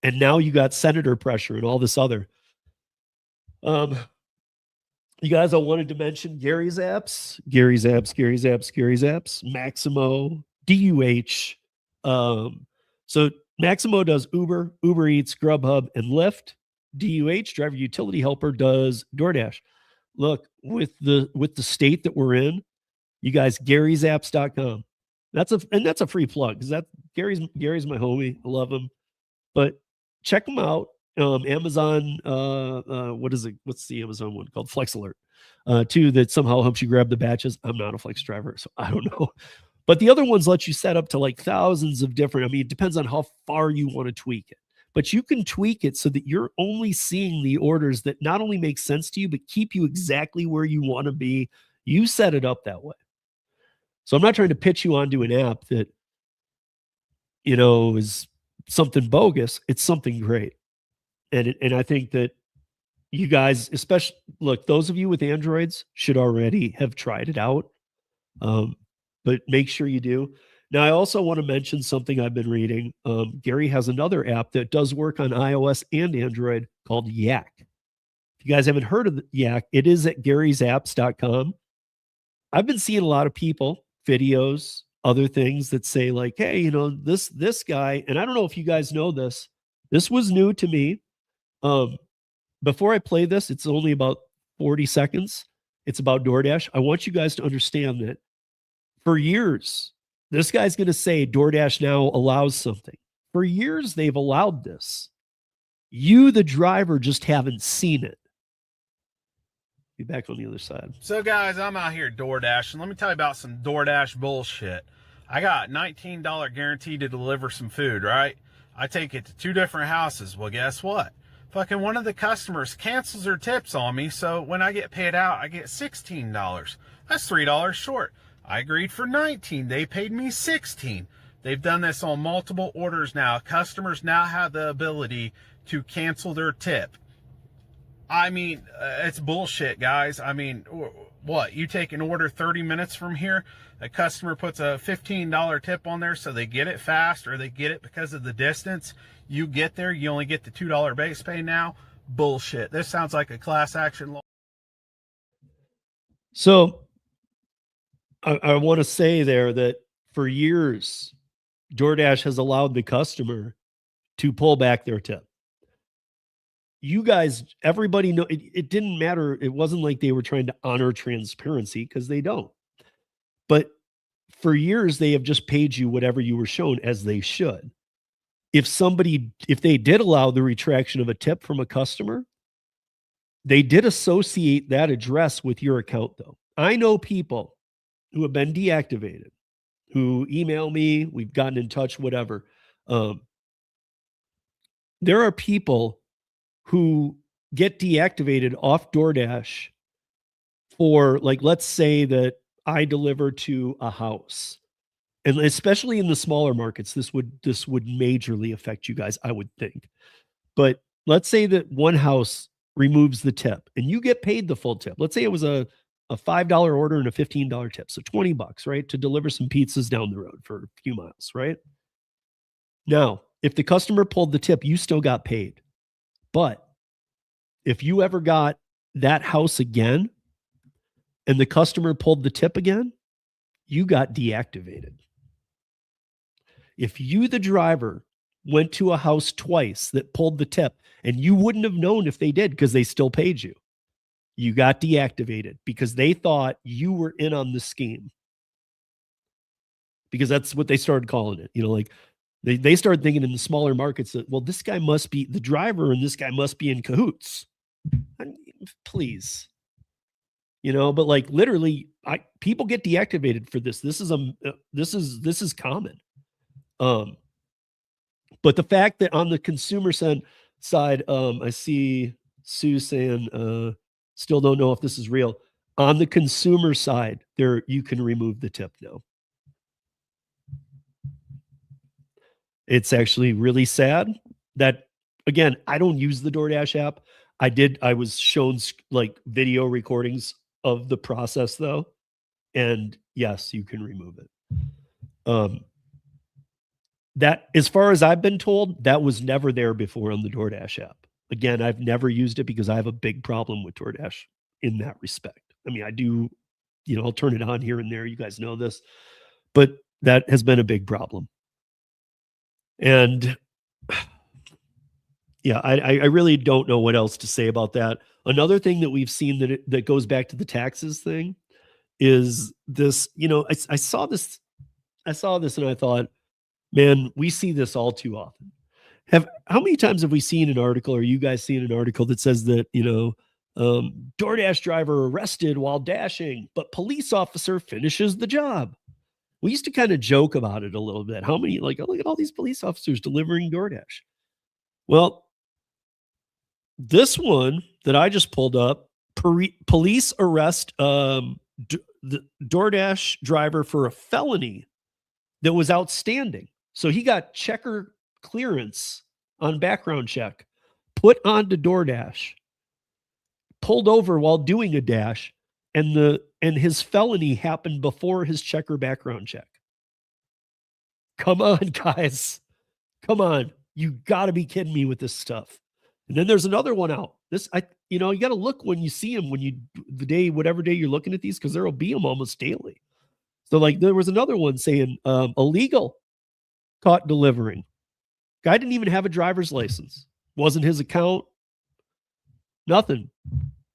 And now you got senator pressure and all this other. You guys, I wanted to mention Gary's apps, Maximo, DUH. So Maximo does Uber Eats, Grubhub, and Lyft. DUH, driver utility helper, does Doordash. Look, with the state that we're in, you guys, Gary'sApps.com. That's a free plug, because Gary's my homie. I love him. But check them out. Amazon, what is it? What's the Amazon one called? Flex Alert, too, that somehow helps you grab the batches. I'm not a Flex driver, so I don't know. But the other ones let you set up to like thousands of different. I mean, it depends on how far you want to tweak it. But you can tweak it so that you're only seeing the orders that not only make sense to you, but keep you exactly where you want to be. You set it up that way. So I'm not trying to pitch you onto an app that, is something bogus. It's something great. And I think that you guys, especially look, those of you with Androids should already have tried it out. But make sure you do. Now, I also want to mention something I've been reading. Gary has another app that does work on iOS and Android called Yak. If you guys haven't heard of Yak, it is at garysapps.com. I've been seeing a lot of people, videos, other things that say like, hey, you know, this guy, and I don't know if you guys know this. This was new to me. Before I play this, it's only about 40 seconds. It's about DoorDash. I want you guys to understand that for years, this guy's going to say DoorDash now allows something. For years, they've allowed this. You, the driver, just haven't seen it. Be back on the other side. So, guys, I'm out here DoorDash, and let me tell you about some DoorDash bullshit. I got $19 guaranteed to deliver some food, right? I take it to 2 different houses. Well, guess what? Fucking one of the customers cancels their tips on me, so when I get paid out, I get $16. That's $3 short. I agreed for $19. They paid me $16. They've done this on multiple orders now. Customers now have the ability to cancel their tip. I mean, it's bullshit, guys. I mean, what? You take an order 30 minutes from here, a customer puts a $15 tip on there so they get it fast, or they get it because of the distance. You get there, you only get the $2 base pay now. Bullshit. This sounds like a class action law. So I want to say there that for years, DoorDash has allowed the customer to pull back their tip. You guys, everybody know it didn't matter. It wasn't like they were trying to honor transparency, because they don't. But for years, they have just paid you whatever you were shown, as they should. If they did allow the retraction of a tip from a customer, they did associate that address with your account, though. I know people who have been deactivated, who email me, we've gotten in touch, whatever. There are people who get deactivated off DoorDash for, like, let's say that I deliver to a house, and especially in the smaller markets, this would majorly affect you guys, I would think. But let's say that one house removes the tip and you get paid the full tip. Let's say it was a $5 order and a $15 tip. So $20, right? To deliver some pizzas down the road for a few miles, right? Now, if the customer pulled the tip, you still got paid. But if you ever got that house again and the customer pulled the tip again, you got deactivated. If you, the driver, went to a house twice that pulled the tip, and you wouldn't have known if they did because they still paid you, you got deactivated because they thought you were in on the scheme. Because that's what they started calling it. You know, like they started thinking in the smaller markets that, well, this guy must be the driver and this guy must be in cahoots. I mean, please. You know, but like literally, people get deactivated for this. This is common. But the fact that on the consumer side, I see Sue saying, still don't know if this is real. On the consumer side, there you can remove the tip now. It's actually really sad that, again, I don't use the DoorDash app. I was shown like video recordings of the process though. And yes, you can remove it. That, as far as I've been told, that was never there before on the DoorDash app. Again, I've never used it because I have a big problem with DoorDash in that respect. I mean, I do, you know, I'll turn it on here and there. You guys know this, but that has been a big problem. And yeah, I really don't know what else to say about that. Another thing that we've seen that goes back to the taxes thing is this, you know, I saw this and I thought, man, we see this all too often. How many times have we seen an article, or you guys seen an article that says that, you know, DoorDash driver arrested while dashing, but police officer finishes the job? We used to kind of joke about it a little bit. How many, like, oh, look at all these police officers delivering DoorDash. Well, this one that I just pulled up, police arrest the DoorDash driver for a felony that was outstanding. So he got checker clearance on background check, put onto DoorDash. pulled over while doing a dash, and his felony happened before his checker background check. Come on, guys. Come on. You got to be kidding me with this stuff. And then there's another one out. You got to look when you see them, whatever day you're looking at these, because there will be them almost daily. So like there was another one saying illegal, caught delivering. Guy didn't even have a driver's license. Wasn't his account. Nothing.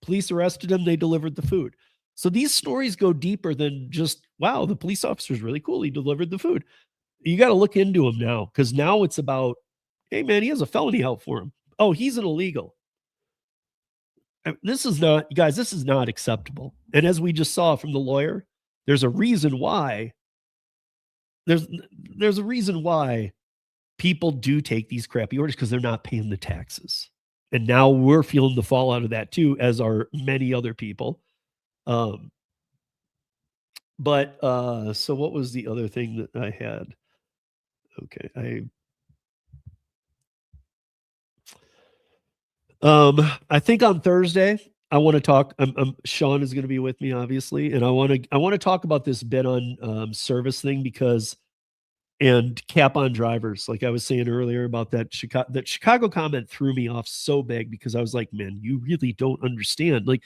Police arrested him. They delivered the food. So these stories go deeper than just, wow, the police officer's really cool. He delivered the food. You got to look into him now, because now it's about, hey, man, he has a felony out for him. Oh, he's an illegal. This is not acceptable. And as we just saw from the lawyer, there's a reason why. There's a reason why people do take these crappy orders, because they're not paying the taxes. And now we're feeling the fallout of that too, as are many other people. So what was the other thing that I had? Okay. I think on Thursday, I want to talk. Sean is going to be with me, obviously, and I want to talk about this bid on service thing, and cap on drivers. Like I was saying earlier about that Chicago comment threw me off so big, because I was like, man, you really don't understand. Like,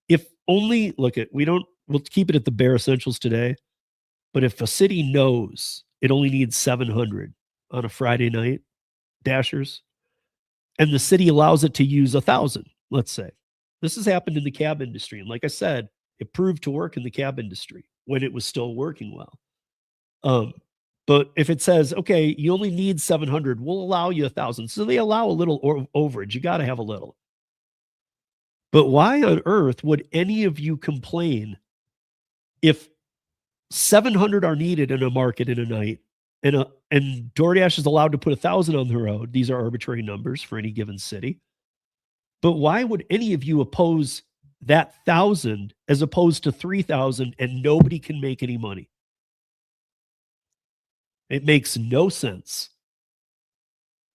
if only we'll keep it at the bare essentials today, but if a city knows it only needs 700 on a Friday night dashers, and the city allows it to use 1,000, let's say. This has happened in the cab industry. And like I said, it proved to work in the cab industry when it was still working well. But if it says, okay, you only need 700, we'll allow you 1,000. So they allow a little overage. You got to have a little. But why on earth would any of you complain if 700 are needed in a market in a night, and DoorDash is allowed to put 1,000 on the road? These are arbitrary numbers for any given city. But why would any of you oppose that 1,000 as opposed to 3,000, and nobody can make any money? It makes no sense.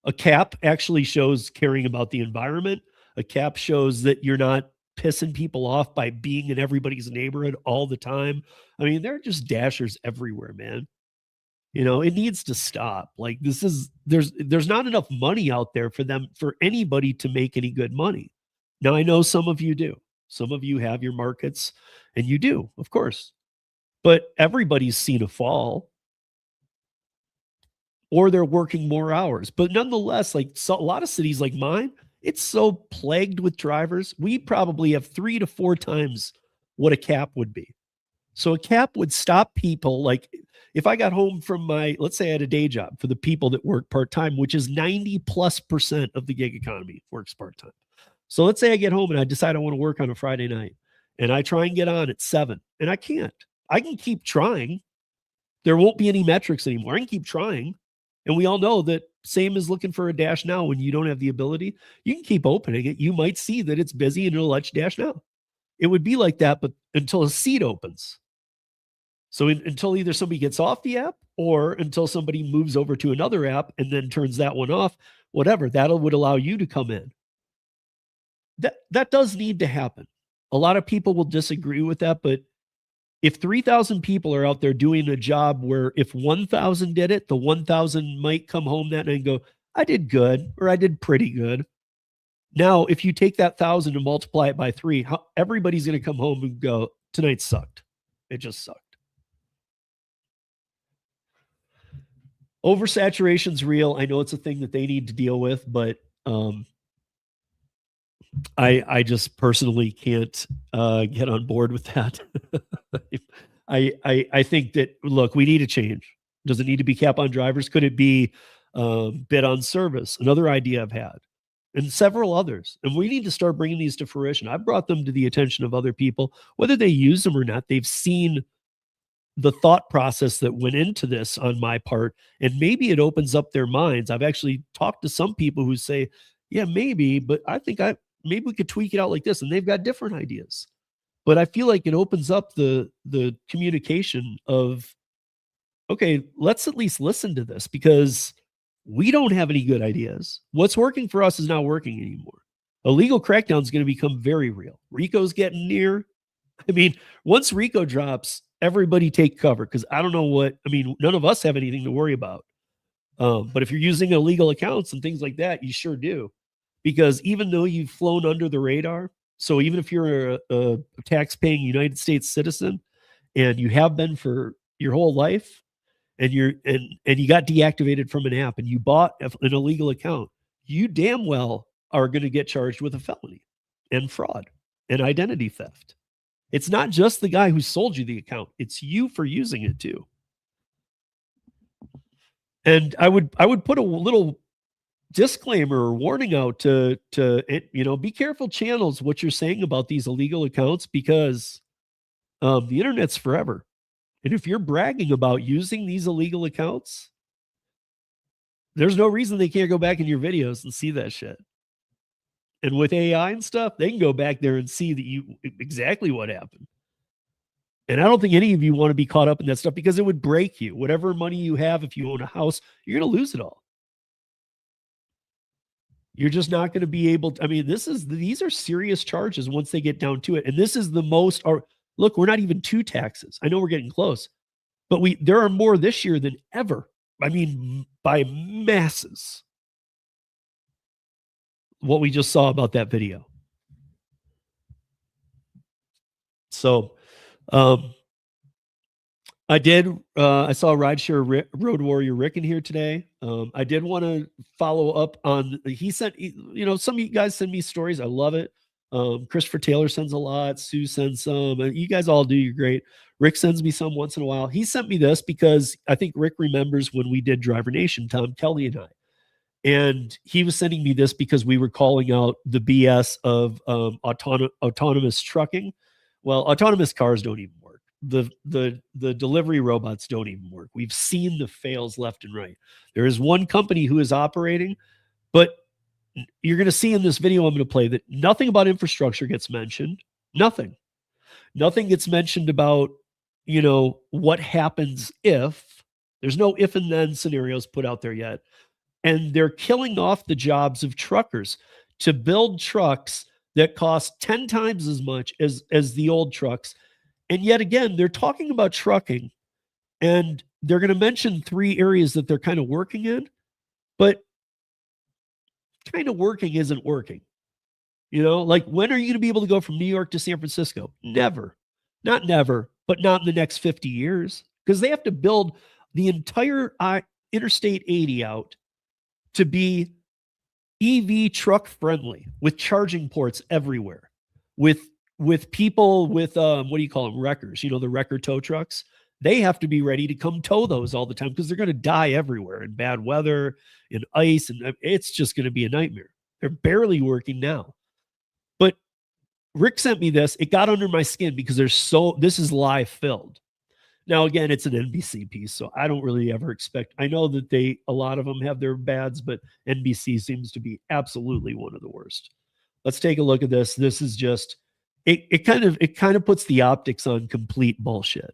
A cap actually shows caring about the environment. A cap shows that you're not pissing people off by being in everybody's neighborhood all the time. I mean, there are just dashers everywhere, man. It needs to stop. Like, there's not enough money out there for anybody to make any good money. Now, I know some of you do. Some of you have your markets, and you do, of course. But everybody's seen a fall, or they're working more hours. But nonetheless, a lot of cities like mine, it's so plagued with drivers. We probably have 3 to 4 times what a cap would be. So a cap would stop people. Like, if I got home from let's say I had a day job, for the people that work part-time, which is 90+% of the gig economy works part-time. So let's say I get home and I decide I want to work on a Friday night, and I try and get on at 7, and I can't. I can keep trying. There won't be any metrics anymore. I can keep trying. And we all know that same as looking for a dash now. When you don't have the ability, you can keep opening it. You might see that it's busy and it'll let you dash now. It would be like that, but until a seat opens. So until either somebody gets off the app, or until somebody moves over to another app and then turns that one off, whatever, that would allow you to come in. That does need to happen. A lot of people will disagree with that, but if 3,000 people are out there doing a job where if 1,000 did it, the 1,000 might come home that night and go, I did good, or I did pretty good. Now, if you take that 1,000 and multiply it by 3, everybody's going to come home and go, tonight sucked. It just sucked. Oversaturation's real. I know it's a thing that they need to deal with, but I just personally can't get on board with that. I think that, look, we need a change. Does it need to be cap on drivers? Could it be bid on service? Another idea I've had, and several others. And we need to start bringing these to fruition. I've brought them to the attention of other people, whether they use them or not. They've seen the thought process that went into this on my part, and maybe it opens up their minds. I've actually talked to some people who say, yeah, maybe, but I think maybe we could tweak it out like this, and they've got different ideas. But I feel like it opens up the communication of, okay, let's at least listen to this, because we don't have any good ideas. What's working for us is not working anymore. illegal crackdown is going to become very real. RICO's getting near. I mean, once RICO drops, everybody take cover, because I don't know none of us have anything to worry about. But if you're using illegal accounts and things like that, you sure do. Because even though you've flown under the radar, so even if you're a tax-paying United States citizen and you have been for your whole life, and you got deactivated from an app and you bought an illegal account, you damn well are going to get charged with a felony and fraud and identity theft. It's not just the guy who sold you the account, it's you for using it too. And I would put a little disclaimer or warning out to be careful, channels, what you're saying about these illegal accounts, because the internet's forever. And if you're bragging about using these illegal accounts, there's no reason they can't go back in your videos and see that shit. And with AI and stuff, they can go back there and see that exactly what happened. And I don't think any of you want to be caught up in that stuff, because it would break you. Whatever money you have, if you own a house, you're going to lose it all. You're just not going to be able to. I mean, these are serious charges once they get down to it. And this is the most, look, we're not even 2 taxes. I know we're getting close, but there are more this year than ever. I mean, by masses. What we just saw about that video. So, I saw Rideshare Road Warrior Rick in here today. I did want to follow up on, some of you guys send me stories. I love it. Christopher Taylor sends a lot. Sue sends some. You guys all do. You're great. Rick sends me some once in a while. He sent me this because I think Rick remembers when we did Driver Nation, Tom Kelly and I. And he was sending me this because we were calling out the BS of autonomous trucking. Well, autonomous cars don't even work. The delivery robots don't even work. We've seen the fails left and right. There is one company who is operating, but you're going to see in this video I'm going to play that nothing about infrastructure gets mentioned. Nothing gets mentioned about, what happens if. There's no if and then scenarios put out there yet. And they're killing off the jobs of truckers to build trucks that cost 10 times as much as the old trucks. And yet again, they're talking about trucking, and they're going to mention 3 areas that they're kind of working in, but kind of working isn't working. Like, when are you going to be able to go from New York to San Francisco? Never. Not never, but not in the next 50 years, because they have to build the entire Interstate 80 out to be EV truck friendly, with charging ports everywhere, with people with what do you call them, wreckers, the wrecker tow trucks. They have to be ready to come tow those all the time, because they're going to die everywhere in bad weather, in ice, and it's just going to be a nightmare. They're barely working now. But Rick sent me this. It got under my skin because this is live filled. Now, again, it's an NBC piece, so I don't really ever expect. I know that a lot of them have their bads, but NBC seems to be absolutely one of the worst. Let's take a look at this. This is just, it kind of puts the optics on complete bullshit,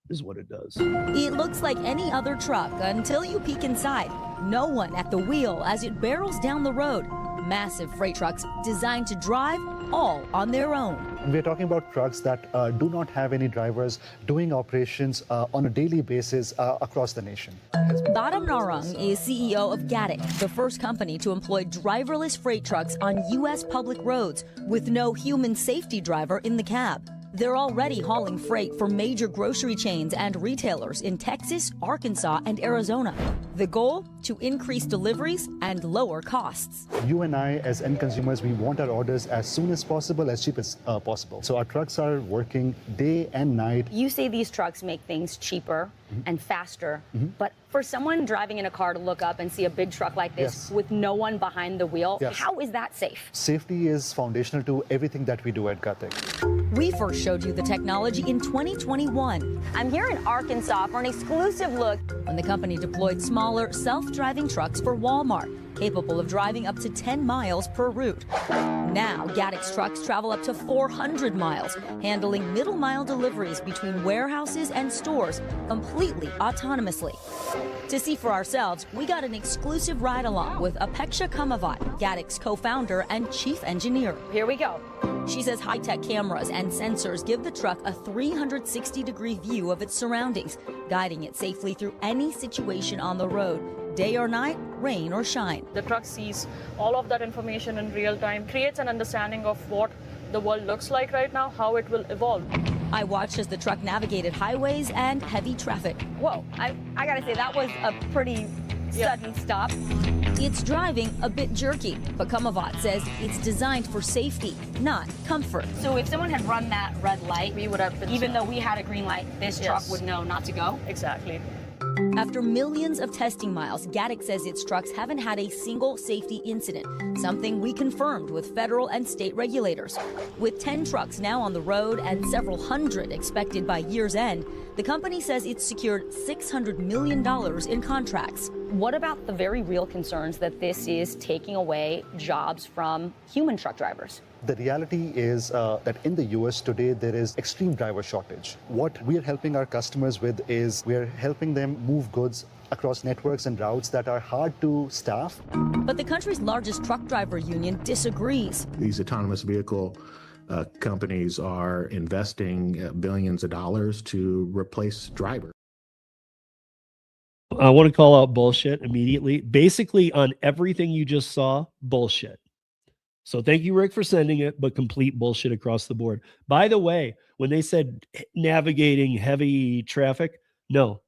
is what it does. It looks like any other truck until you peek inside. No one at the wheel as it barrels down the road. Massive freight trucks designed to drive all on their own. We're talking about trucks that do not have any drivers doing operations on a daily basis across the nation. Badam Narang is CEO of Gatik, the first company to employ driverless freight trucks on U.S. public roads with no human safety driver in the cab. They're already hauling freight for major grocery chains and retailers in Texas, Arkansas, and Arizona. The goal? To increase deliveries and lower costs. You and I, as end consumers, we want our orders as soon as possible, as cheap as possible. So our trucks are working day and night. You say these trucks make things cheaper and faster, but for someone driving in a car to look up and see a big truck like this with no one behind the wheel, how is that safe? Safety is foundational to everything that we do at Gatik. We first showed you the technology in 2021. I'm here in Arkansas for an exclusive look when the company deployed smaller, self-driving trucks for Walmart, capable of driving up to 10 miles per route. Now, Gaddix trucks travel up to 400 miles, handling middle-mile deliveries between warehouses and stores completely autonomously. To see for ourselves, we got an exclusive ride-along with Apeksha Kamavat, Gaddix co-founder and chief engineer. Here we go. She says high-tech cameras and sensors give the truck a 360-degree view of its surroundings, guiding it safely through any situation on the road, day or night, rain or shine. The truck sees all of that information in real time, creates an understanding of what the world looks like right now, how it will evolve. I watched as the truck navigated highways and heavy traffic. Whoa, I gotta say, that was a pretty sudden stop. It's driving a bit jerky, but Kamavat says it's designed for safety, not comfort. So if someone had run that red light, we would have been, even though we had a green light, this truck would know not to go? Exactly. After millions of testing miles, Gaddix says its trucks haven't had a single safety incident, something we confirmed with federal and state regulators. With 10 trucks now on the road and several hundred expected by year's end, the company says it's secured $600 million in contracts. What about the very real concerns that this is taking away jobs from human truck drivers? The reality is that in the US today, there is extreme driver shortage. What we are helping our customers with is we are helping them move goods across networks and routes that are hard to staff. But the country's largest truck driver union disagrees. These autonomous vehicle companies are investing billions of dollars to replace drivers. I want to call out bullshit immediately. Basically, on everything you just saw, bullshit. So thank you, Rick, for sending it, but complete bullshit across the board. By the way, when they said navigating heavy traffic, no.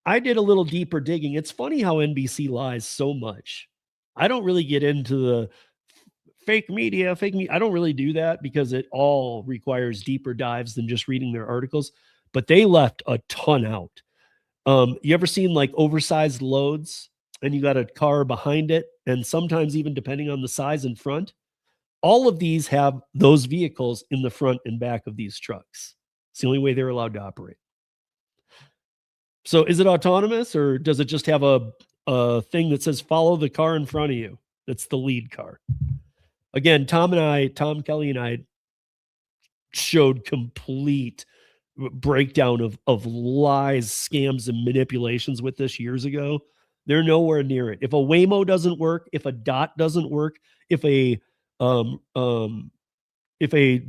I did a little deeper digging. It's funny how NBC lies so much. I don't really get into the fake media. I don't really do that because it all requires deeper dives than just reading their articles. But they left a ton out. You ever seen like oversized loads and you got a car behind it, and sometimes even depending on the size in front, all of these have those vehicles in the front and back of these trucks. It's the only way they're allowed to operate. So is it autonomous, or does it just have a thing that says follow the car in front of you? That's the lead car. Again, Tom Kelly and I showed complete breakdown of lies, scams, and manipulations with this years ago. They're nowhere near it. If a Waymo doesn't work, if a DOT doesn't work, if a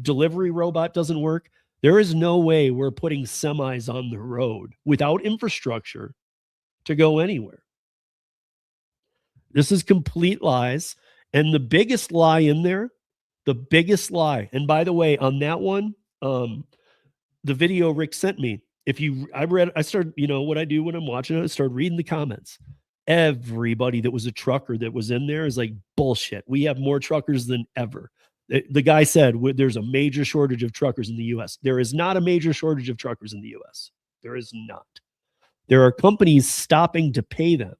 delivery robot doesn't work, there is no way we're putting semis on the road without infrastructure to go anywhere. This is complete lies. And the biggest lie in there, and by the way, on that one, the video Rick sent me, I started, what I do when I'm watching it, I started reading the comments. Everybody that was a trucker that was in there is like, bullshit. We have more truckers than ever. The guy said there's a major shortage of truckers in the U.S. There is not a major shortage of truckers in the U.S. There is not. There are companies stopping to pay them.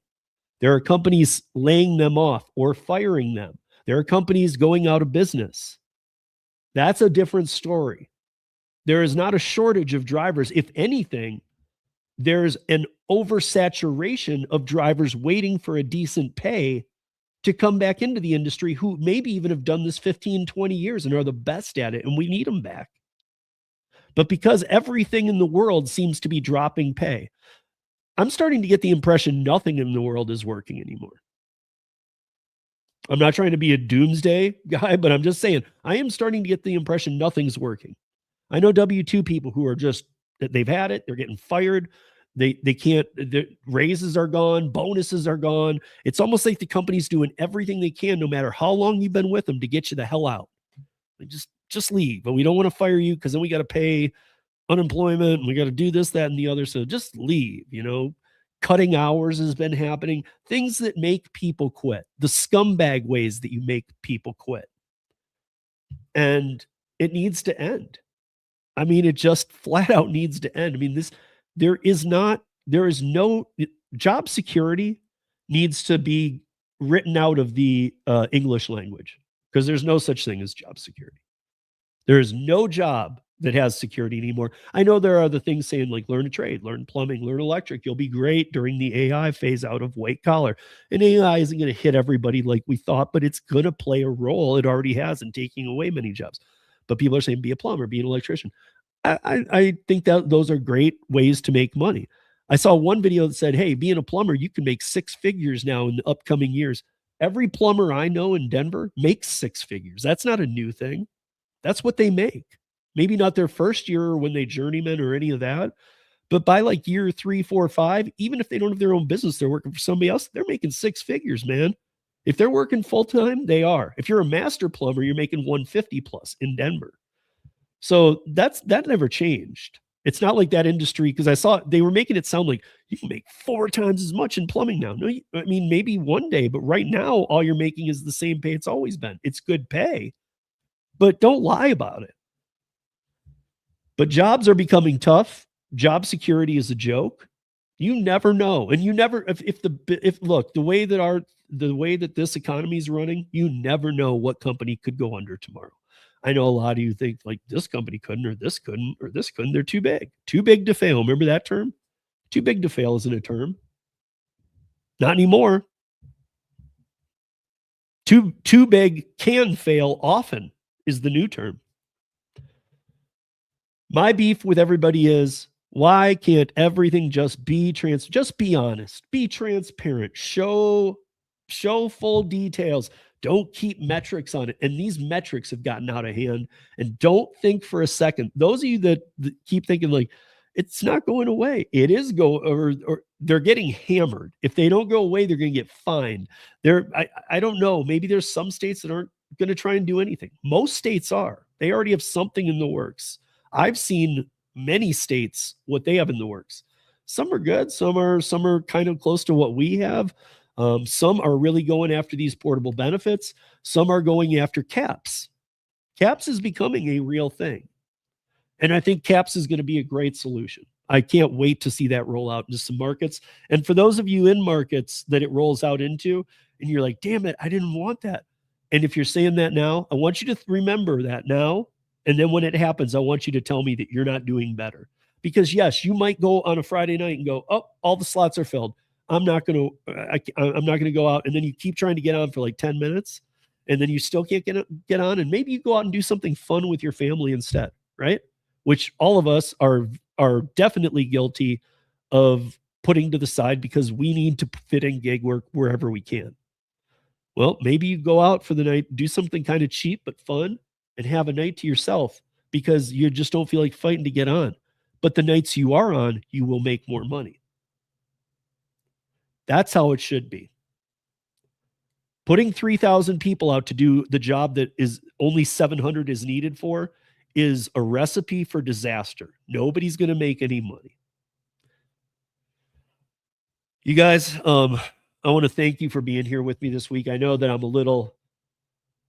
There are companies laying them off or firing them. There are companies going out of business. That's a different story. There is not a shortage of drivers. If anything, there's an oversaturation of drivers waiting for a decent pay to come back into the industry, who maybe even have done this 15, 20 years and are the best at it, and we need them back. But because everything in the world seems to be dropping pay, I'm starting to get the impression nothing in the world is working anymore. I'm not trying to be a doomsday guy, but I'm just saying, I am starting to get the impression nothing's working. I know W-2 people who are just, they've had it, they're getting fired. They can't, the raises are gone, bonuses are gone. It's almost like the company's doing everything they can, no matter how long you've been with them, to get you the hell out. Just leave. But we don't want to fire you because then we got to pay unemployment and we got to do this, that, and the other. So just leave, Cutting hours has been happening. Things that make people quit. The scumbag ways that you make people quit. And it needs to end. I mean, it just flat out needs to end. I mean, there is no job security needs to be written out of the English language, because there's no such thing as job security. There is no job that has security anymore. I know there are other things saying like learn a trade, learn plumbing, learn electric. You'll be great during the AI phase out of white collar. And AI isn't going to hit everybody like we thought, but it's going to play a role. It already has in taking away many jobs. But people are saying be a plumber, be an electrician. I think that those are great ways to make money. I saw one video that said, hey, being a plumber, you can make 6 figures now in the upcoming years. Every plumber I know in Denver makes 6 figures. That's not a new thing. That's what they make. Maybe not their first year or when they journeyman or any of that, but by like year 3, 4, 5, even if they don't have their own business, they're working for somebody else, they're making 6 figures, man. If they're working full-time, they are. If you're a master plumber, you're making 150 plus in Denver. So that never changed. It's not like that industry, because I saw they were making it sound like you can make 4 times as much in plumbing now. No, I mean, maybe one day, but right now, all you're making is the same pay it's always been. It's good pay, but don't lie about it. But jobs are becoming tough. Job security is a joke. You never know. And you never, look, the way that this economy is running, you never know what company could go under tomorrow. I know a lot of you think like this company couldn't, or this couldn't, or this couldn't. They're too big to fail. Remember that term? Too big to fail isn't a term. Not anymore. Too big can fail often is the new term. My beef with everybody is, why can't everything just be just be honest, be transparent, show full details. Don't keep metrics on it. And these metrics have gotten out of hand. And don't think for a second, those of you that keep thinking like, it's not going away. It is or they're getting hammered. If they don't go away, they're going to get fined. I don't know. Maybe there's some states that aren't going to try and do anything. Most states are. They already have something in the works. I've seen many states, what they have in the works. Some are good. Some are kind of close to what we have. Some are really going after these portable benefits. Some are going after caps. Caps is becoming a real thing. And I think caps is going to be a great solution. I can't wait to see that roll out into some markets. And for those of you in markets that it rolls out into, and you're like, damn it, I didn't want that. And if you're saying that now, I want you to remember that now. And then when it happens, I want you to tell me that you're not doing better. Because yes, you might go on a Friday night and go, oh, all the slots are filled. I'm not going to go out. And then you keep trying to get on for like 10 minutes and then you still can't get on. And maybe you go out and do something fun with your family instead, right? Which all of us are definitely guilty of putting to the side because we need to fit in gig work wherever we can. Well, maybe you go out for the night, do something kind of cheap but fun, and have a night to yourself because you just don't feel like fighting to get on. But the nights you are on, you will make more money. That's how it should be. Putting 3,000 people out to do the job that is only 700 is needed for is a recipe for disaster. Nobody's going to make any money. You guys, I want to thank you for being here with me this week. I know that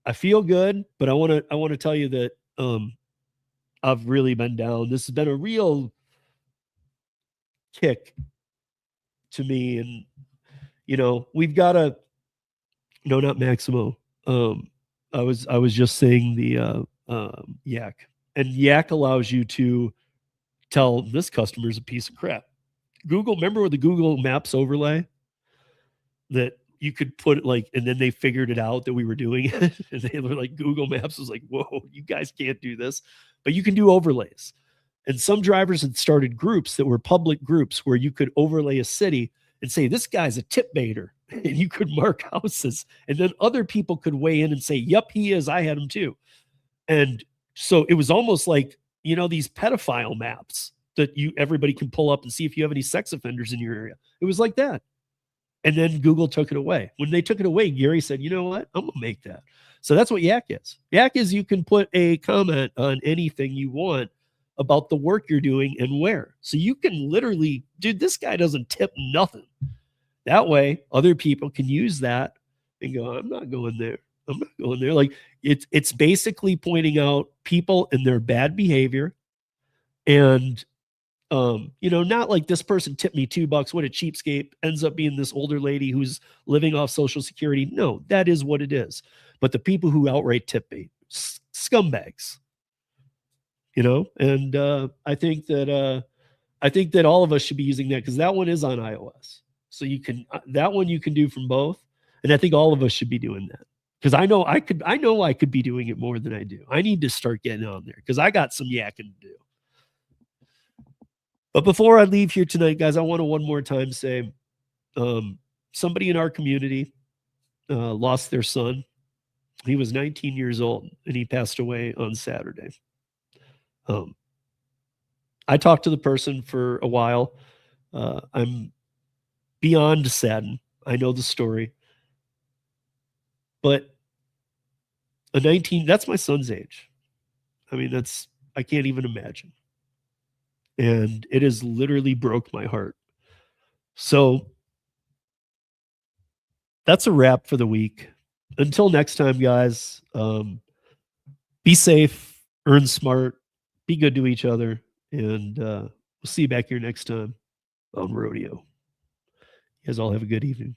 I feel good, but I want to tell you that I've really been down. This has been a real kick to me. And, we've got no, not Maximo. I was just saying the Yak. And Yak allows you to tell this customer is a piece of crap. Remember with the Google Maps overlay that you could put it and then they figured it out that we were doing it. And they were like, Google Maps was like, whoa, you guys can't do this, but you can do overlays. And some drivers had started groups that were public groups where you could overlay a city and say, this guy's a tip baiter. And you could mark houses. And then other people could weigh in and say, yep, he is. I had him too. And so it was almost like, these pedophile maps that everybody can pull up and see if you have any sex offenders in your area. It was like that. And then Google took it away. When they took it away, Gary said, you know what? I'm going to make that. So that's what Yak is. Yak is you can put a comment on anything you want about the work you're doing and where. So you can literally, dude, this guy doesn't tip nothing. That way, other people can use that and go, I'm not going there. I'm not going there. Like it's basically pointing out people and their bad behavior. And, not like this person tipped me $2. What a cheapskate, ends up being this older lady who's living off Social Security. No, that is what it is. But the people who outright tip me, scumbags. And I think that all of us should be using that, because that one is on iOS. So that one you can do from both. And I think all of us should be doing that, because I know I could be doing it more than I do. I need to start getting on there, because I got some yakking to do. But before I leave here tonight, guys, I want to one more time say, somebody in our community lost their son. He was 19 years old, and he passed away on Saturday. I talked to the person for a while. I'm beyond saddened. I know the story. But that's my son's age. I mean, I can't even imagine. And it has literally broke my heart. So that's a wrap for the week. Until next time, guys, be safe, earn smart, be good to each other, and we'll see you back here next time on Rodeo. You guys all have a good evening.